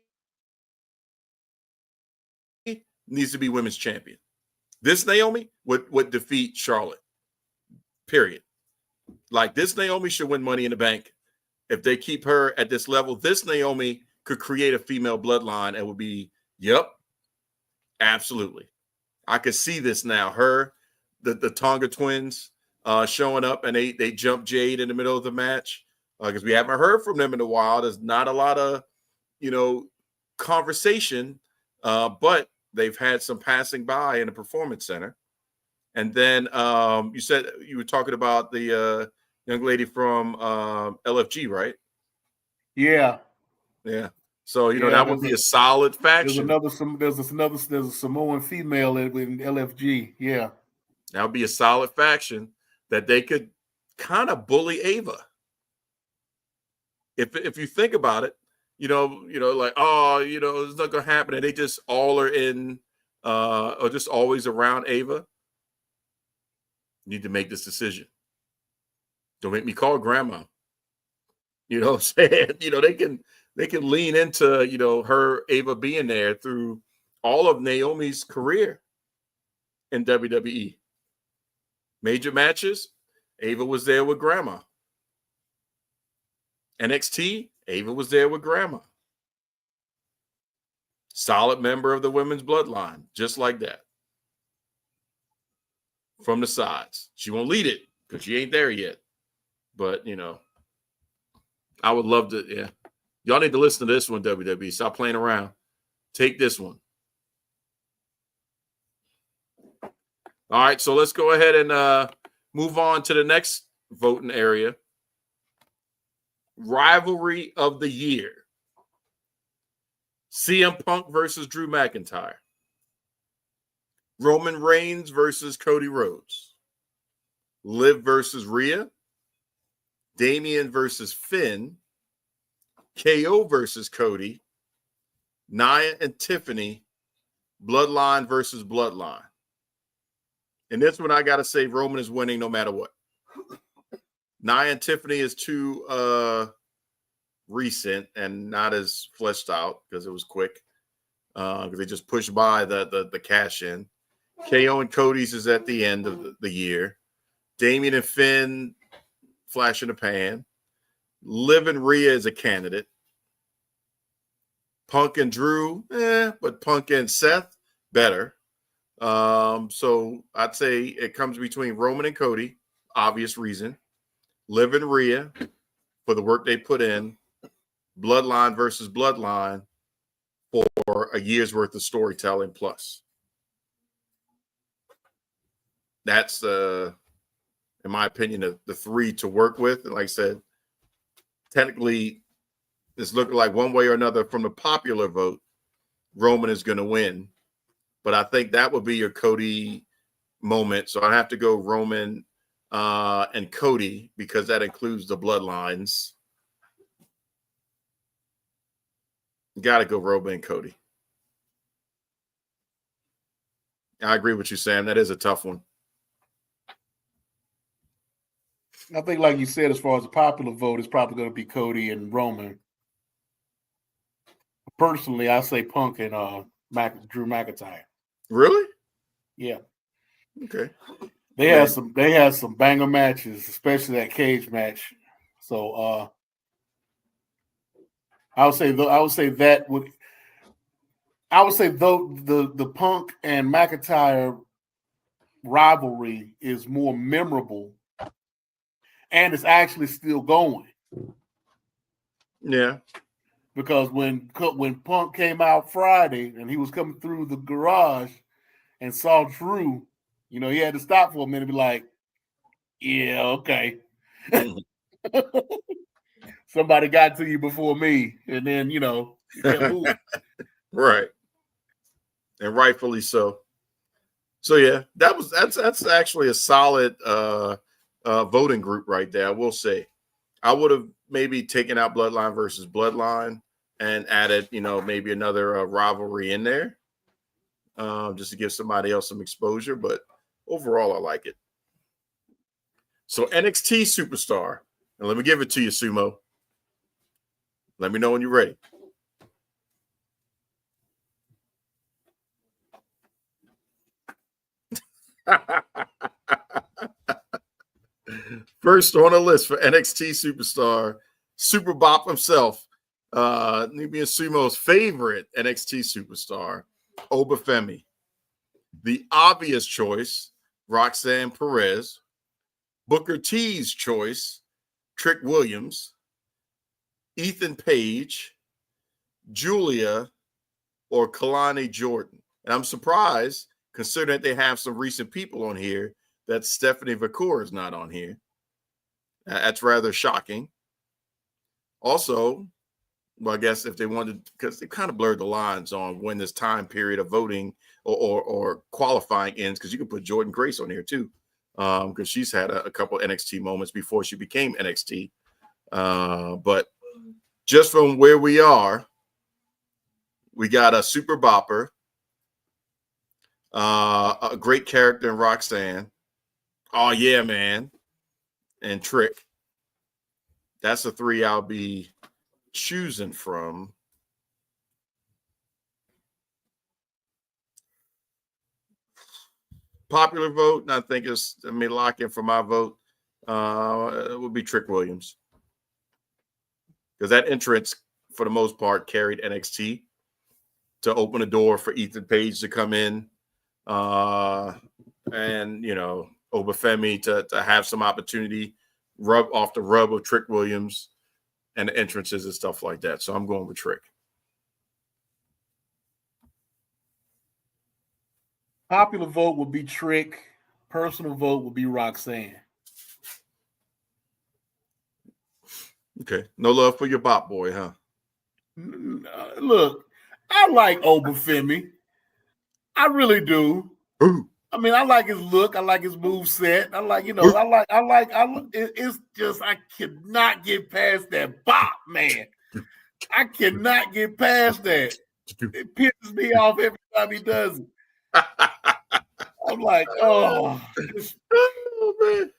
needs to be women's champion. This Naomi would defeat Charlotte. Period. Like, this Naomi should win Money in the Bank. If they keep her at this level, this Naomi could create a female bloodline and would be, yep, absolutely. I could see this now. Her, the Tonga twins showing up, and they jump Jade in the middle of the match because we haven't heard from them in a while. There's not a lot of, conversation, but they've had some passing by in the Performance Center. And then you said you were talking about the young lady from LFG, right? Yeah. So that would be a solid faction. There's a Samoan female in LFG. Yeah, that would be a solid faction that they could kind of bully Ava. If you think about it, like, it's not gonna happen, and they just all are in, or just always around Ava. You need to make this decision. Don't make me call grandma. You know what I'm saying? They can lean into, her Ava being there through all of Naomi's career in WWE. Major matches. Ava was there with grandma. NXT, Ava was there with grandma. Solid member of the women's bloodline, just like that. From the sides. She won't lead it because she ain't there yet. But, you know, I would love to, yeah. Y'all need to listen to this one, WWE. Stop playing around. Take this one. All right, so let's go ahead and move on to the next voting area. Rivalry of the year. CM Punk versus Drew McIntyre. Roman Reigns versus Cody Rhodes. Liv versus Rhea. Damian versus Finn. KO versus Cody. Nia and Tiffany. Bloodline versus Bloodline. And this one, I got to say, Roman is winning no matter what. Nia and Tiffany is too recent and not as fleshed out because it was quick. Because they just pushed by the cash in. KO and Cody's is at the end of the year. Damian and Finn, flash in the pan. Liv and Rhea is a candidate. Punk and Drew, but Punk and Seth, better. So I'd say it comes between Roman and Cody, obvious reason. Liv and Rhea for the work they put in. Bloodline versus Bloodline for a year's worth of storytelling plus. That's in my opinion, the three to work with. And like I said, technically, it's looking like one way or another from the popular vote, Roman is going to win. But I think that would be your Cody moment. So I have to go Roman and Cody because that includes the bloodlines. Got to go Roman and Cody. I agree with you, Sam. That is a tough one. I think, like you said, as far as the popular vote, it's probably going to be Cody and Roman. Personally, I say Punk and Drew McIntyre. Really? Yeah. Okay. They had some banger matches, especially that cage match. So I would say the Punk and McIntyre rivalry is more memorable, and it's actually still going. Yeah. Because when Punk came out Friday and he was coming through the garage and saw Drew, you know, he had to stop for a minute and be like, yeah, okay. Somebody got to you before me. And then, you know, you kept moving. Right. And rightfully so. So yeah, that's actually a solid voting group right there. I will say. I would have maybe taken out Bloodline versus Bloodline and added, you know, maybe another rivalry in there just to give somebody else some exposure. But overall, I like it. So NXT Superstar. And let me give it to you, Sumo. Let me know when you're ready. First on the list for NXT Superstar, Super Bop himself, Nubian Sumo's favorite NXT Superstar, Obafemi. The obvious choice, Roxanne Perez. Booker T's choice, Trick Williams. Ethan Page, Julia, or Kalani Jordan. And I'm surprised, considering that they have some recent people on here, that Stephanie Vacour is not on here. That's rather shocking. Also, well, I guess if they wanted, because they kind of blurred the lines on when this time period of voting or qualifying ends, because you can put Jordan Grace on here too, because she's had a couple NXT moments before she became NXT. But just from where we are, we got a super bopper, a great character in Roxanne. Oh, yeah, man. And Trick. That's the three I'll be choosing from. Popular vote, and I think lock in for my vote. it would be Trick Williams. Because that entrance, for the most part, carried NXT to open the door for Ethan Page to come in. And, you know, Obafemi to have some opportunity, rub off the rub of Trick Williams and the entrances and stuff like that. So I'm going with Trick. Popular vote would be Trick. Personal vote would be Roxanne. Okay. No love for your bop boy, huh? Look, I like Obafemi. I really do. Ooh. I mean, I like his look. I like his move set. I like, it's just, I cannot get past that bop, man. I cannot get past that. It pisses me off every time he does it. I'm like, oh man.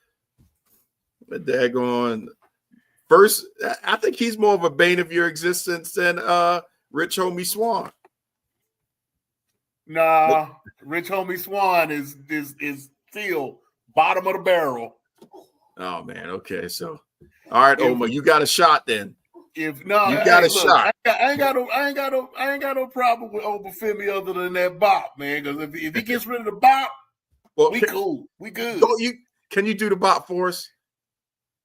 The daggone. First, I think he's more of a bane of your existence than Rich Homie Swan. Nah, Rich Homie Swan is still bottom of the barrel. Oh man, okay. So all right, Oma, you got a shot then. If no, you got a shot. I ain't got no problem with Obafemi other than that bop, man. Because if he gets rid of the bop, well, we cool. We good. Can you do the bop for us?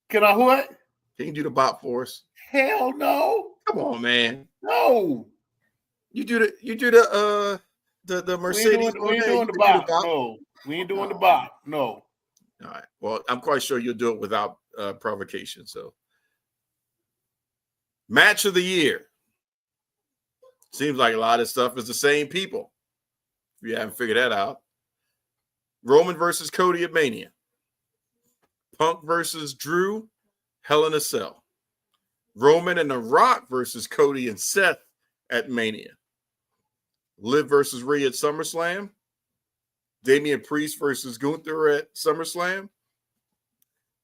Can I what? Can you do the bop for us? Hell no. Come on, man. No. You do the Mercedes. We ain't doing the bop. No. We ain't doing the bop. No. All right. Well, I'm quite sure you'll do it without provocation. So, match of the year. Seems like a lot of stuff is the same people. If you haven't figured that out. Roman versus Cody at Mania. Punk versus Drew, Hell in a Cell. Roman and The Rock versus Cody and Seth at Mania. Liv versus Rhea at SummerSlam. Damian Priest versus Gunther at SummerSlam.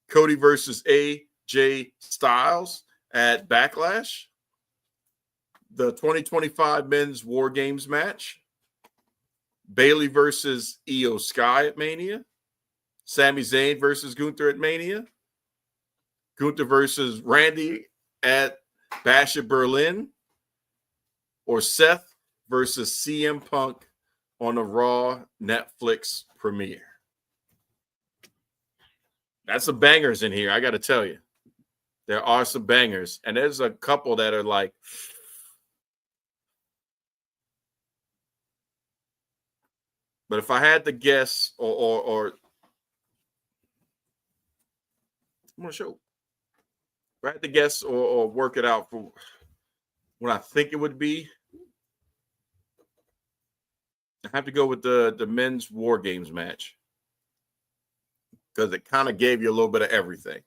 Cody versus AJ Styles at Backlash. The 2025 Men's War Games match. Bayley versus Io Sky at Mania. Sami Zayn versus Gunther at Mania. Gunther versus Randy at Bash at Berlin. Or Seth versus CM Punk on the Raw Netflix premiere. That's some bangers in here, I got to tell you. There are some bangers. And there's a couple that are like, but if I had to guess or I'm going to show. If I had to guess or work it out for what I think it would be, I have to go with the Men's War Games match because it kind of gave you a little bit of everything.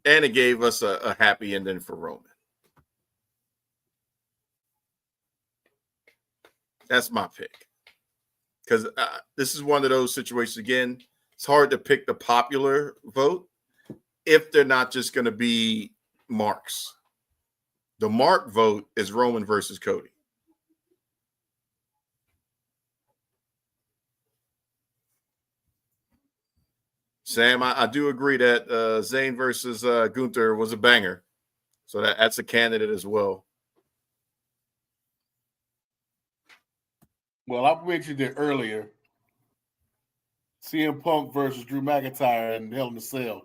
And it gave us a happy ending for Roman. That's my pick. Because this is one of those situations, again, it's hard to pick the popular vote if they're not just going to be marks. The mark vote is Roman versus Cody. Sam, I do agree that Zayn versus Gunther was a banger. So that's a candidate as well. Well, I mentioned it earlier. CM Punk versus Drew McIntyre and Hell in a Cell.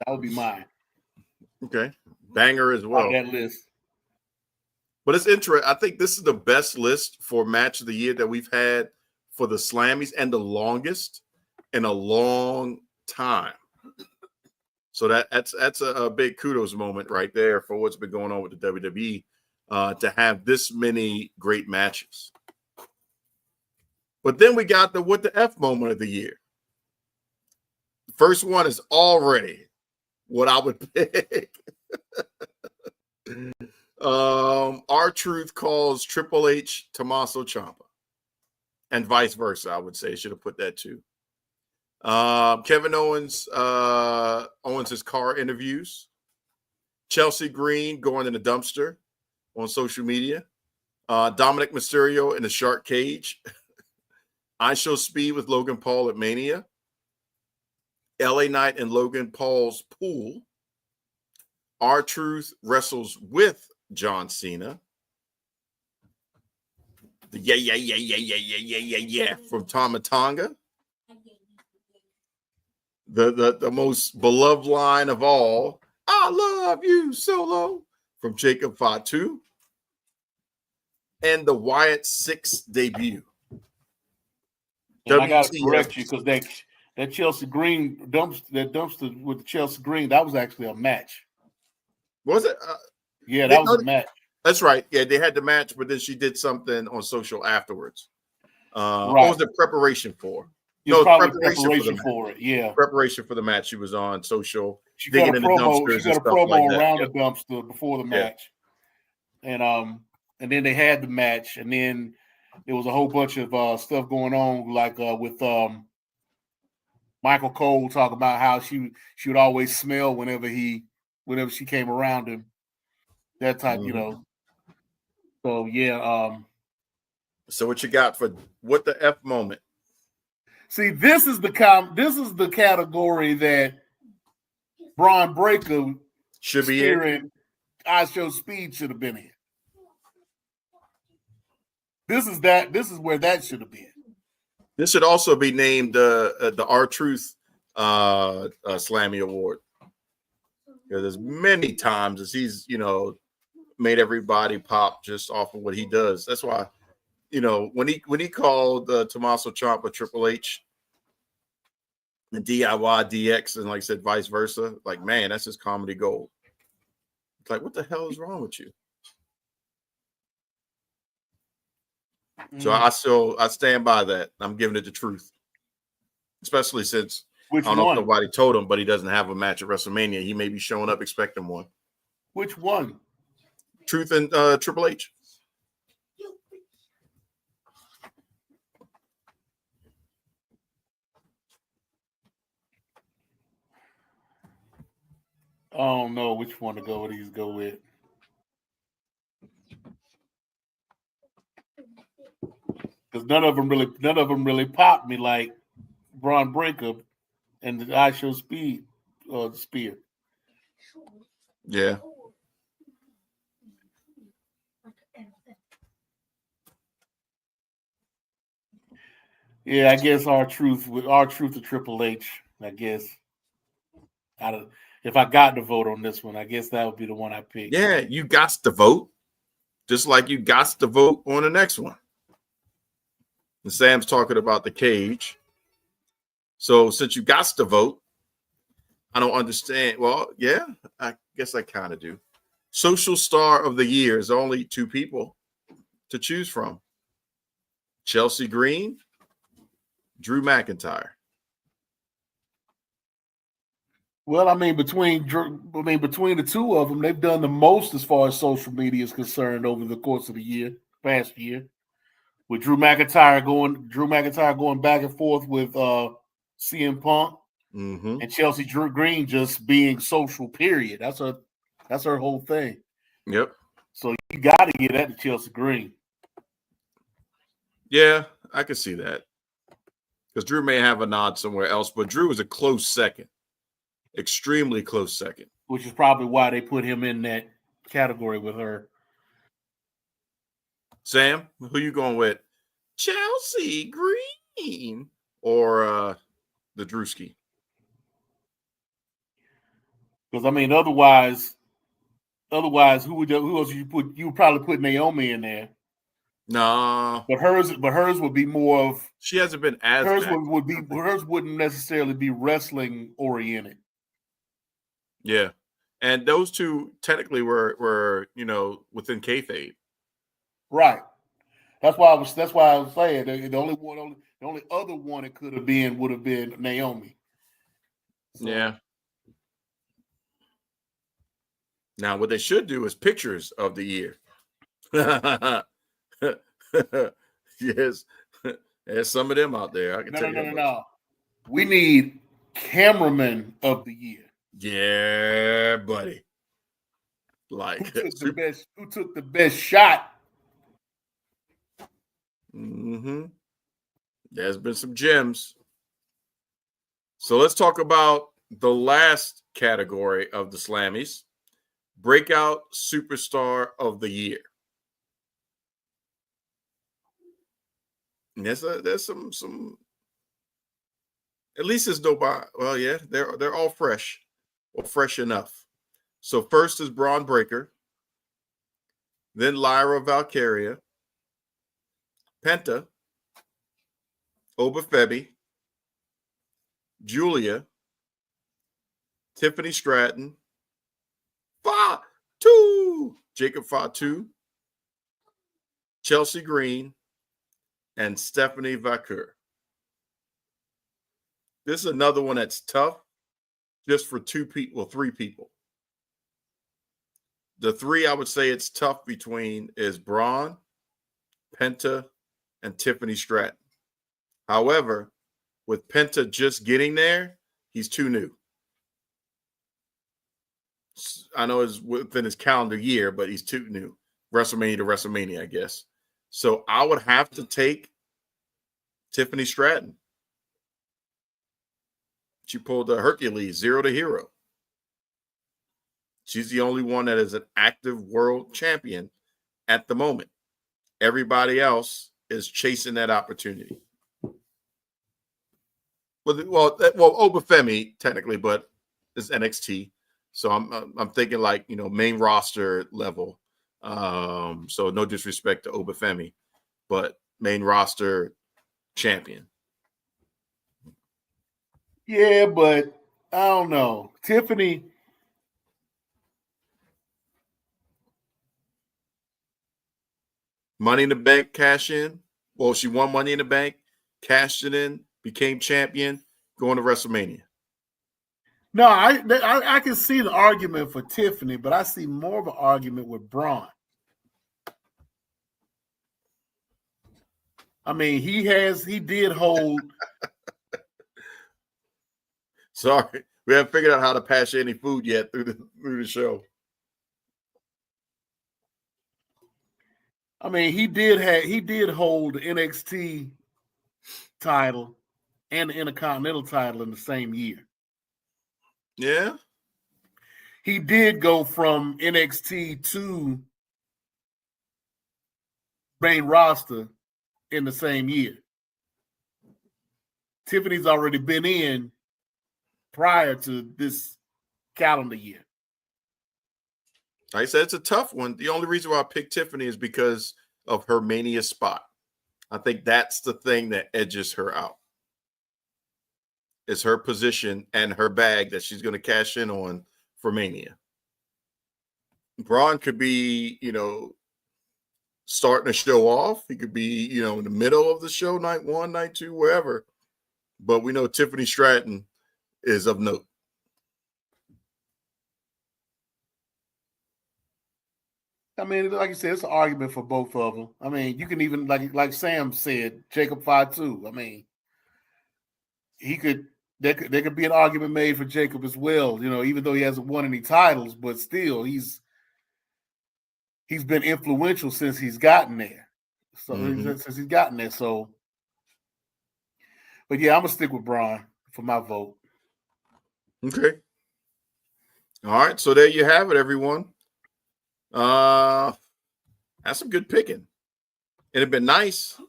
That would be mine. Okay. Banger as well. On that list. But it's interesting. I think this is the best list for match of the year that we've had for the Slammies and the longest in a long time. So that's a big kudos moment right there for what's been going on with the WWE to have this many great matches. But then we got the what the F moment of the year. The first one is already what I would pick. R-Truth calls Triple H Tommaso Ciampa. And vice versa, I would say. Should have put that too. Kevin Owens, Owens' car interviews. Chelsea Green going in the dumpster on social media. Dominic Mysterio in the shark cage. I Show Speed with Logan Paul at Mania. LA Knight and Logan Paul's pool. R-Truth wrestles with John Cena. The yeah from Tama Tonga. The most beloved line of all, I love you, Solo, from Jacob Fatu. And the Wyatt 6 debut. And I got to correct you because that Chelsea Green dumpster with the Chelsea Green, that was actually a match. Was it? Yeah, that was a match. That's right. Yeah, they had the match, but then she did something on social afterwards. Right. What was the preparation for? No, preparation for it. Yeah, preparation for the match. She was on social. She got a promo. She got a promo around the dumpster before the match, and then they had the match, and then there was a whole bunch of stuff going on, like with Michael Cole talking about how she would always smell whenever she came around him. That type, you know. So yeah. So what you got for what the F moment? See, this is the category that Braun Breaker should be in. I Show Speed should have been in. This is where that should have been. This should also be named the R-Truth Slammy Award. Because there's many times as he's, made everybody pop just off of what he does. That's why, when he called Tommaso Ciampa Triple H and DIY DX, and like I said, vice versa, like, man, that's just comedy gold. It's like, what the hell is wrong with you? So I stand by that. I'm giving it the truth, especially since I don't know if nobody told him, but he doesn't have a match at WrestleMania. He may be showing up expecting one. Which one? Truth and Triple H. I don't know which one to go with. Because none of them really popped me like Braun Breaker and the I Show Speed spear. Yeah. Yeah, I guess R-Truth to Triple H. I guess if I got to vote on this one, I guess that would be the one I picked. Yeah, you got to vote, just like you got to vote on the next one. And Sam's talking about the cage. So since you got to vote, I don't understand. Well, yeah, I guess I kind of do. Social Star of the Year is only 2 people to choose from: Chelsea Green, Drew McIntyre. Well, I mean, between the two of them, they've done the most as far as social media is concerned over the course of the past year. With Drew McIntyre going back and forth with CM Punk, and Chelsea Green just being social. Period. That's her whole thing. Yep. So you got to get that to Chelsea Green. Yeah, I can see that, because Drew may have a nod somewhere else, but Drew is a close second, extremely close second. Which is probably why they put him in that category with her. Sam, who you going with? Chelsea Green or the Drewski? Because I mean, otherwise, who else would you put? You would probably put Naomi in there. No, but hers would be more of. She hasn't been as. Hers wouldn't necessarily be wrestling oriented. Yeah, and those two technically were within kayfabe. Right. That's why I was saying the only other one it would have been Naomi. So. Yeah. Now what they should do is pictures of the year. Yes, there's some of them out there. I can tell you. No. We need cameraman of the year. Yeah, buddy. Like who took the best shot? There's been some gems. So let's talk about the last category of the Slammies, Breakout Superstar of the Year. And there's some. At least there's nobody. Well, yeah, they're all fresh, or fresh enough. So first is Braun Breaker, then Lyra Valkyria, Penta, Obafemi, Julia, Tiffany Stratton, Jacob Fatu, Chelsea Green, and Stephanie Vaquer. This is another one that's tough just for three people. The three I would say it's tough between is Braun, Penta, and Tiffany Stratton. However, with Penta just getting there, he's too new. I know it's within his calendar year, but he's too new. WrestleMania to WrestleMania, I guess. So I would have to take Tiffany Stratton. She pulled the Hercules, 0 to hero. She's the only one that is an active world champion at the moment. Everybody else is chasing that opportunity. Well, Obafemi technically, but it's NXT. So I'm thinking like, main roster level. So no disrespect to Obafemi, but main roster champion. Yeah, but I don't know. Tiffany. Money in the Bank cash in. Well, she won Money in the Bank, cashed it in, became champion, going to WrestleMania. No, I can see the argument for Tiffany, but I see more of an argument with Braun. I mean, he did hold. Sorry, we haven't figured out how to pass any food yet through the show. I mean, he did hold the NXT title and the Intercontinental title in the same year. Yeah. He did go from NXT to main roster in the same year. Tiffany's already been in prior to this calendar year. Like I said, it's a tough one. The only reason why I picked Tiffany is because of her Mania spot. I think that's the thing that edges her out. Is her position and her bag that she's going to cash in on for Mania. Braun could be, starting a show off. He could be, in the middle of the show, night 1, night 2, wherever. But we know Tiffany Stratton is of note. I mean, like you said, it's an argument for both of them. I mean, you can even, like Sam said, Jacob Fatu. I mean, there could be an argument made for Jacob as well, even though he hasn't won any titles, but still he's been influential since he's gotten there. Since he's gotten there. So, but yeah, I'm gonna stick with Braun for my vote. Okay. All right. So there you have it, everyone. That's some good picking. It'd have been nice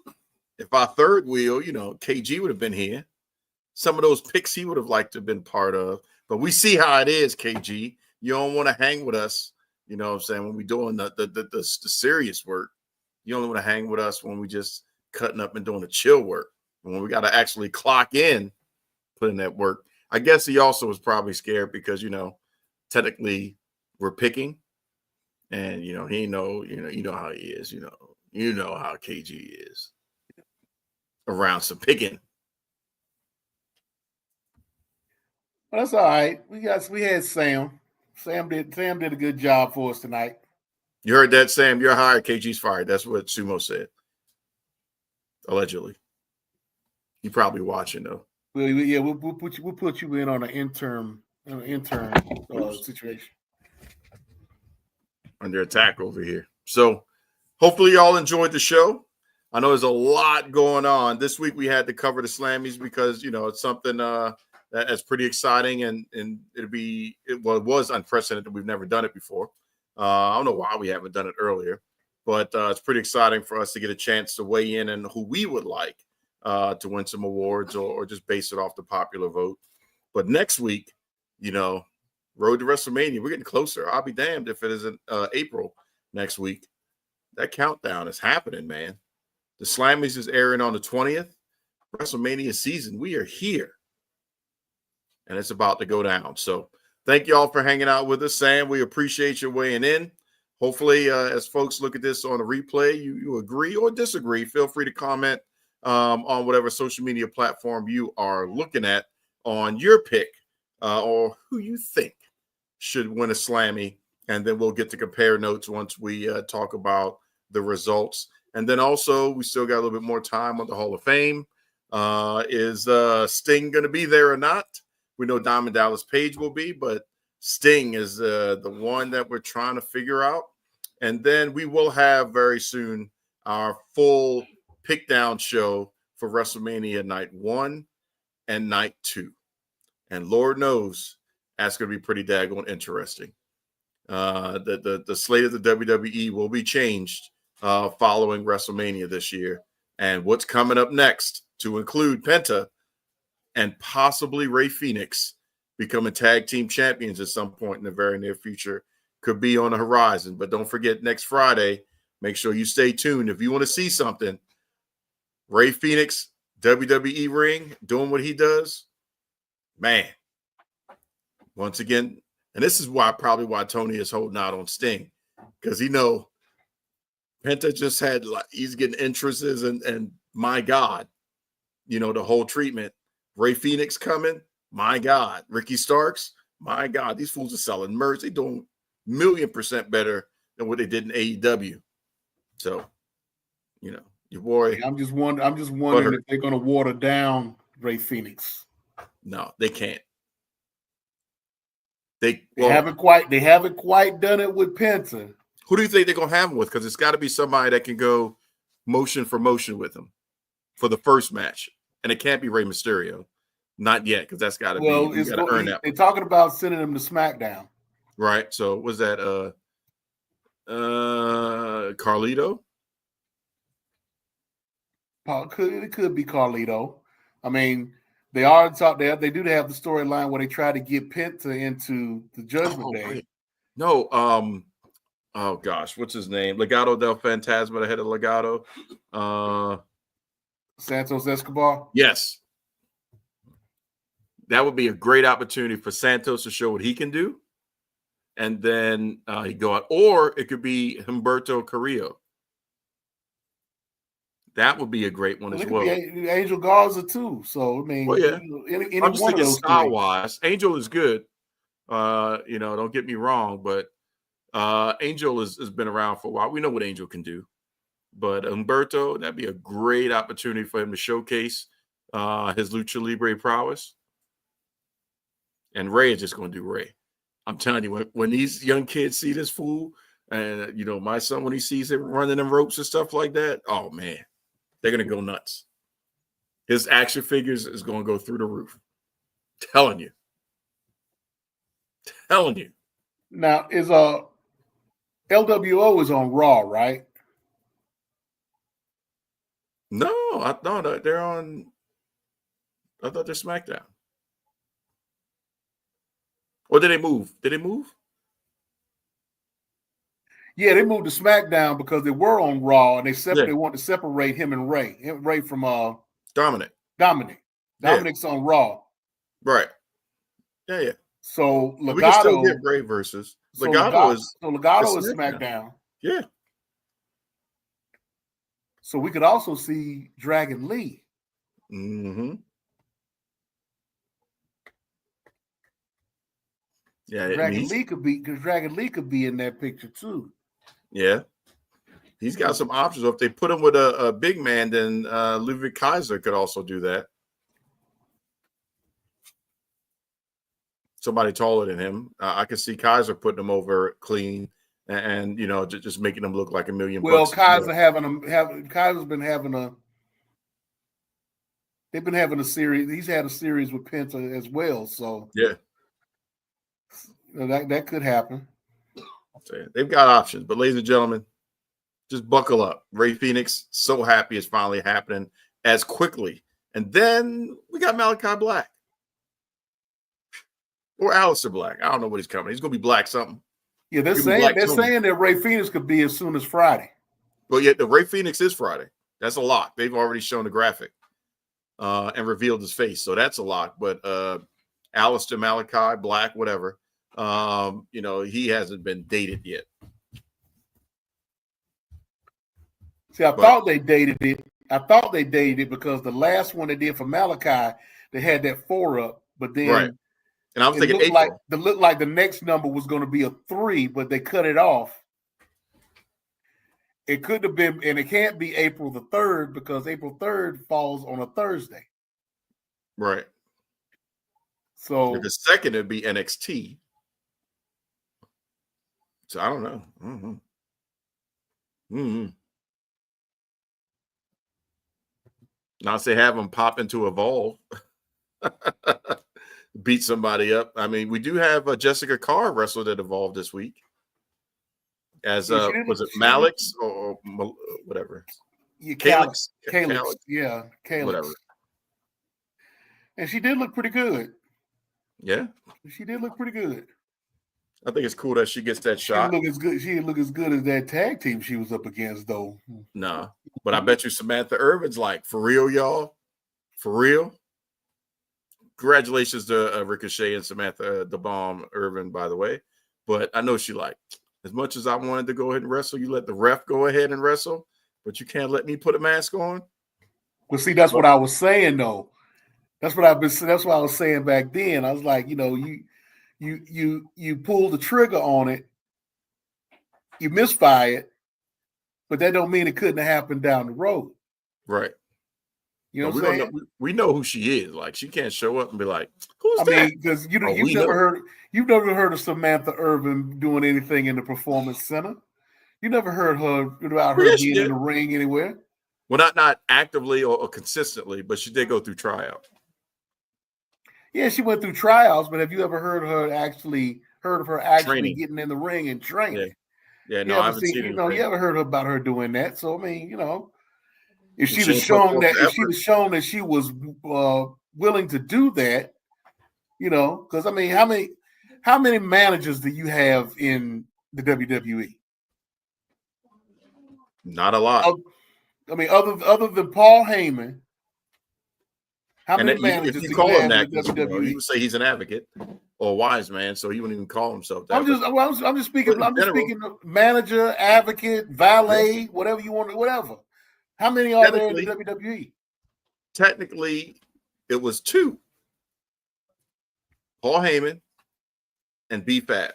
if our third wheel, KG would have been here. Some of those picks he would have liked to have been part of. But we see how it is, KG. You don't want to hang with us, you know what I'm saying, when we're doing the serious work. You only want to hang with us when we just cutting up and doing the chill work. And when we got to actually clock in, put in that work. I guess he also was probably scared because, technically we're picking. And, he know, you know how he is, you know how KG is around some picking. Well, that's all right. We had Sam. Sam did a good job for us tonight. You heard that, Sam? You're hired. KG's fired. That's what Sumo said. Allegedly. You probably watching though. Well, yeah, we'll put you in on an intern situation. Under attack over here. So hopefully y'all enjoyed the show. I know there's a lot going on. This week we had to cover the Slammies because, it's something that's pretty exciting and it was unprecedented. We've never done it before. I don't know why we haven't done it earlier, but it's pretty exciting for us to get a chance to weigh in on who we would like to win some awards or just base it off the popular vote. But next week, Road to WrestleMania, we're getting closer. I'll be damned if it isn't April next week. That countdown is happening, man. The Slammies is airing on the 20th. WrestleMania season, we are here. And it's about to go down. So thank you all for hanging out with us, Sam. We appreciate you weighing in. Hopefully, as folks look at this on a replay, you agree or disagree. Feel free to comment on whatever social media platform you are looking at on your pick or who you think should win a Slammy. And then we'll get to compare notes once we talk about the results. And then also, we still got a little bit more time on the Hall of Fame. Is Sting going to be there or not? We know Diamond Dallas Page will be, but Sting is the one that we're trying to figure out. And then we will have very soon our full pick down show for WrestleMania Night 1 and Night 2. And Lord knows that's going to be pretty daggone interesting. The slate of the WWE will be changed following WrestleMania this year. And what's coming up next to include Penta and possibly Rey Fenix becoming tag team champions at some point in the very near future could be on the horizon. But don't forget, next Friday, make sure you stay tuned. If you want to see something, Rey Fenix, WWE ring, doing what he does, man, once again, and this is probably why Tony is holding out on Sting, because Penta just had, he's getting entrances and my God, the whole treatment. Rey Fenix coming, my God. Ricky Starks, my God. These fools are selling merch. They're doing 1,000,000% better than what they did in AEW. So, your boy. I'm just wondering if they're going to water down Rey Fenix. No, they can't. They haven't quite done it with Penta. Who do you think they're going to have him with? Because it's got to be somebody that can go motion for motion with him for the first match. And it can't be Rey Mysterio. Not yet, because that's got to be. You got to earn that. They're talking about sending him to SmackDown. Right. So was that Carlito? It could be Carlito. I mean, they are talk. They do have the storyline where they try to get Penta into the Judgment Day. Right. No. Oh gosh, what's his name? Legado del Fantasma, the head of Legado. Santos Escobar. Yes. That would be a great opportunity for Santos to show what he can do. And then he'd go out. Or it could be Humberto Carrillo. That would be a great one as well. Angel Garza too. So, I mean, any I'm just one of thinking those style-wise. Angel is good. Don't get me wrong, but Angel has been around for a while. We know what Angel can do. But Humberto, that'd be a great opportunity for him to showcase his Lucha Libre prowess. And Ray is just going to do Ray. I'm telling you, when these young kids see this fool, and, my son, when he sees him running them ropes and stuff like that, oh, man, they're going to go nuts. His action figures is going to go through the roof. Telling you. Now, is LWO is on Raw, right? No, I thought they're on. I thought they're SmackDown. Or did they move? Yeah, they moved to SmackDown because they were on Raw, and they want to separate him and Ray. Ray from Dominic. Dominic's on Raw. Right. Yeah. So Legado, we can still get Ray versus Legado is SmackDown. Yeah. So we could also see Dragon Lee. Mm-hmm. Yeah, Dragon Lee could be in that picture too. Yeah, he's got some options. If they put him with a big man, then Ludwig Kaiser could also do that. Somebody taller than him. I could see Kaiser putting him over clean. and just making them look like $1 million. Well, bucks. Kaiser's been having they've been having a series. He's had a series with Penta as well. So yeah, that could happen. They've got options, but ladies and gentlemen, just buckle up. Ray Phoenix, so happy it's finally happening as quickly. And then we got Malachi Black. Or Aleister Black. I don't know what he's coming. He's going to be Black something. Yeah, they're saying that Ray Phoenix could be as soon as Friday. But yet the Ray Phoenix is Friday. That's a lock. They've already shown the graphic and revealed his face. So that's a lock. But Aleister, Malachi, Black, whatever, he hasn't been dated yet. See, I thought they dated it because the last one they did for Malachi, they had that 4 up, but then right. And I was thinking looked like the next number was going to be a 3, but they cut it off. It could have been, and it can't be April the 3rd because April 3rd falls on a Thursday. Right. So if the second would be NXT. So I don't know. Now say have them pop into Evolve, beat somebody up. I mean, we do have Jessica Carr wrestled at Evolve this week. As was it Malix or whatever? Yeah, Calix. Yeah, Calix. Whatever. And she did look pretty good. Yeah, she did look pretty good. I think it's cool that she gets that shot. She didn't look as good as that tag team she was up against, though. Nah, but I bet you Samantha Irvin's like, for real, y'all? For real? Congratulations to Ricochet and Samantha the Bomb Irvin, by the way. But I know she like, as much as I wanted to go ahead and wrestle, you let the ref go ahead and wrestle, but you can't let me put a mask on. Well, see, that's what I was saying, though. That's what I was saying back then. I was like, you pull the trigger on it, you misfire it, but that don't mean it couldn't have happened down the road. Right. You know what I'm saying? We know who she is. Like, she can't show up and be like, who's that? I mean, because you've never heard of Samantha Irvin doing anything in the Performance Center. You never heard about her being in the ring anywhere. Well, not actively or consistently, but she did go through tryout. Yeah, she went through tryouts, but have you ever heard of her actually training, getting in the ring and training? Yeah, no, I haven't seen it. You ever heard about her doing that? So I mean, if she'd have shown that she was willing to do that, because I mean, how many managers do you have in the WWE? Not a lot. I mean, other than Paul Heyman. How many managers if you call him that, he would say he's an advocate or a wise man, so he wouldn't even call himself that. I'm just speaking of manager, advocate, valet, whatever you want, whatever. How many are there in the WWE? Technically, it was 2. Paul Heyman and B-Fab.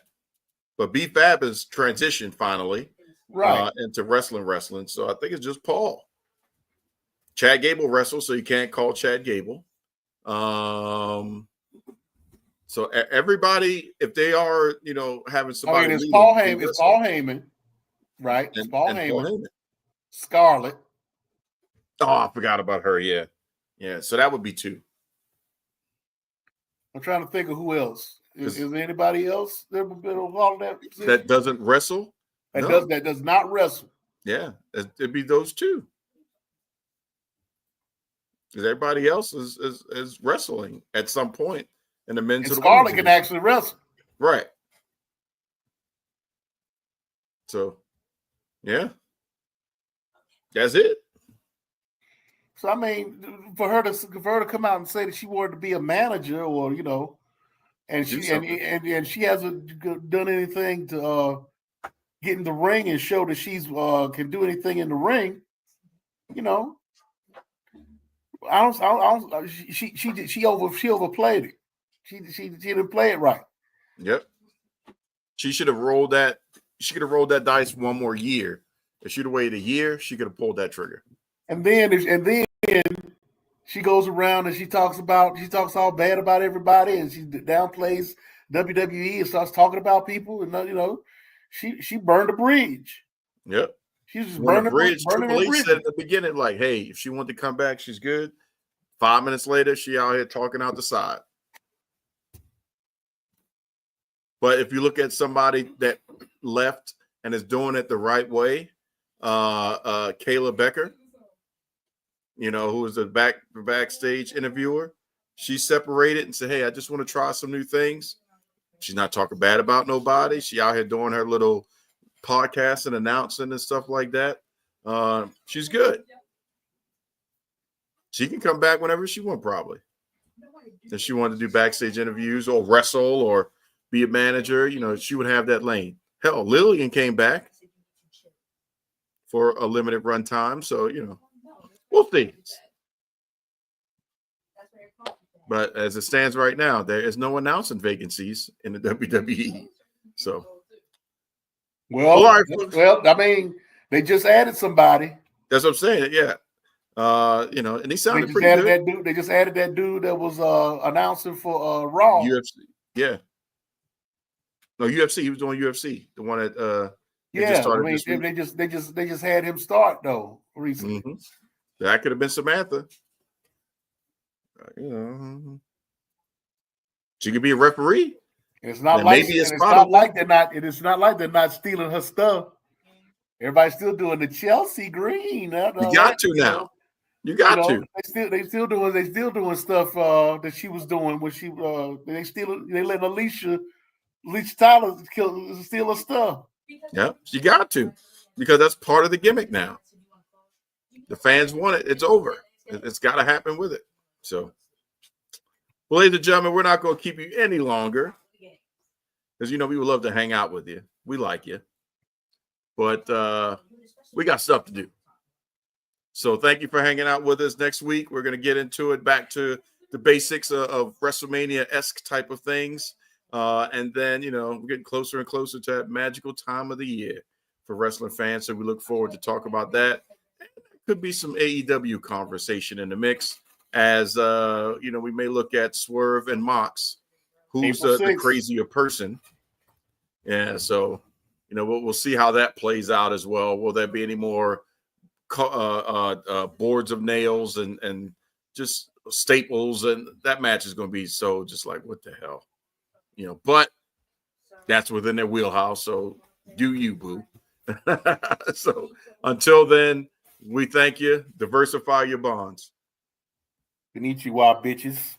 But B-Fab has transitioned finally into wrestling. So I think it's just Paul. Chad Gable wrestles, so you can't call Chad Gable. So everybody, if they are, having somebody, I mean, it's Paul Heyman, right? It's Paul Heyman. Scarlett. Oh, I forgot about her. Yeah. So that would be 2. I'm trying to think of who else. Is there anybody else that involved in that position? That doesn't wrestle? That does not wrestle. Yeah, it'd be those 2. Because everybody else is wrestling at some point in the men's. And Scarlett can actually wrestle. Right. So, yeah. That's it. So I mean, for her to come out and say that she wanted to be a manager, or and she hasn't done anything to get in the ring and show that she's can do anything in the ring, she overplayed it. She didn't play it right. Yep. She should have rolled that. She could have rolled that dice one more year. If she'd have waited a year, she could have pulled that trigger. And then she goes around and she talks all bad about everybody, and she downplays WWE and starts talking about people, and she burned the bridge. Yep. She's just When the burning bridge, burning Triple her H bridge. said at the beginning, like, hey, if she wanted to come back, she's good. 5 minutes later, she out here talking out the side. But if you look at somebody that left and is doing it the right way, Kayla Becker, you know, who was the backstage interviewer, she separated and said, hey, I just want to try some new things. She's not talking bad about nobody. She out here doing her little podcast and announcing and stuff like that. She's good. She can come back whenever she wants, probably. If she wanted to do backstage interviews or wrestle or be a manager, you know, she would have that lane. Hell, Lillian came back for a limited run time. So, you know, we'll see. But as it stands right now, there is no announcing vacancies in the WWE. So, Well, all right, folks. well, I mean, they just added somebody. That's what I'm saying. Yeah. You know, and he sounded They just pretty added good. that dude. They just added that dude that was announcing for Raw. UFC. Yeah. No, UFC. He was doing UFC. The one that they just Yeah, I started mean, this week. they just had him start though recently. Mhm. That could have been Samantha. You know, she could be a referee. And it's not And like maybe it's and it's not like they're not. It is not like they're not stealing her stuff. Everybody's still doing the Chelsea green. You got to now. You got to. They still doing stuff that she was doing when she they let Alicia Tyler steal her stuff. Yeah, you got to, because that's part of the gimmick now. The fans want it. It's over. It's got to happen with it. So, well, ladies and gentlemen, we're not going to keep you any longer, because, you know, we would love to hang out with you. We like you. But we got stuff to do. So thank you for hanging out with us. Next week, we're going to get into it, back to the basics of WrestleMania-esque type of things. And then, you know, we're getting closer and closer to that magical time of the year for wrestling fans. So we look forward to talk about that. Could be some AEW conversation in the mix, as, you know, we may look at Swerve and Mox, who's the crazier person. Yeah, so, you know, we'll see how that plays out as well. Will there be any more boards of nails and just staples? And that match is going to be so just like, what the hell? You know, but that's within their wheelhouse. So do you, boo. So until then, we thank you. Diversify your bonds. Konnichiwa, bitches.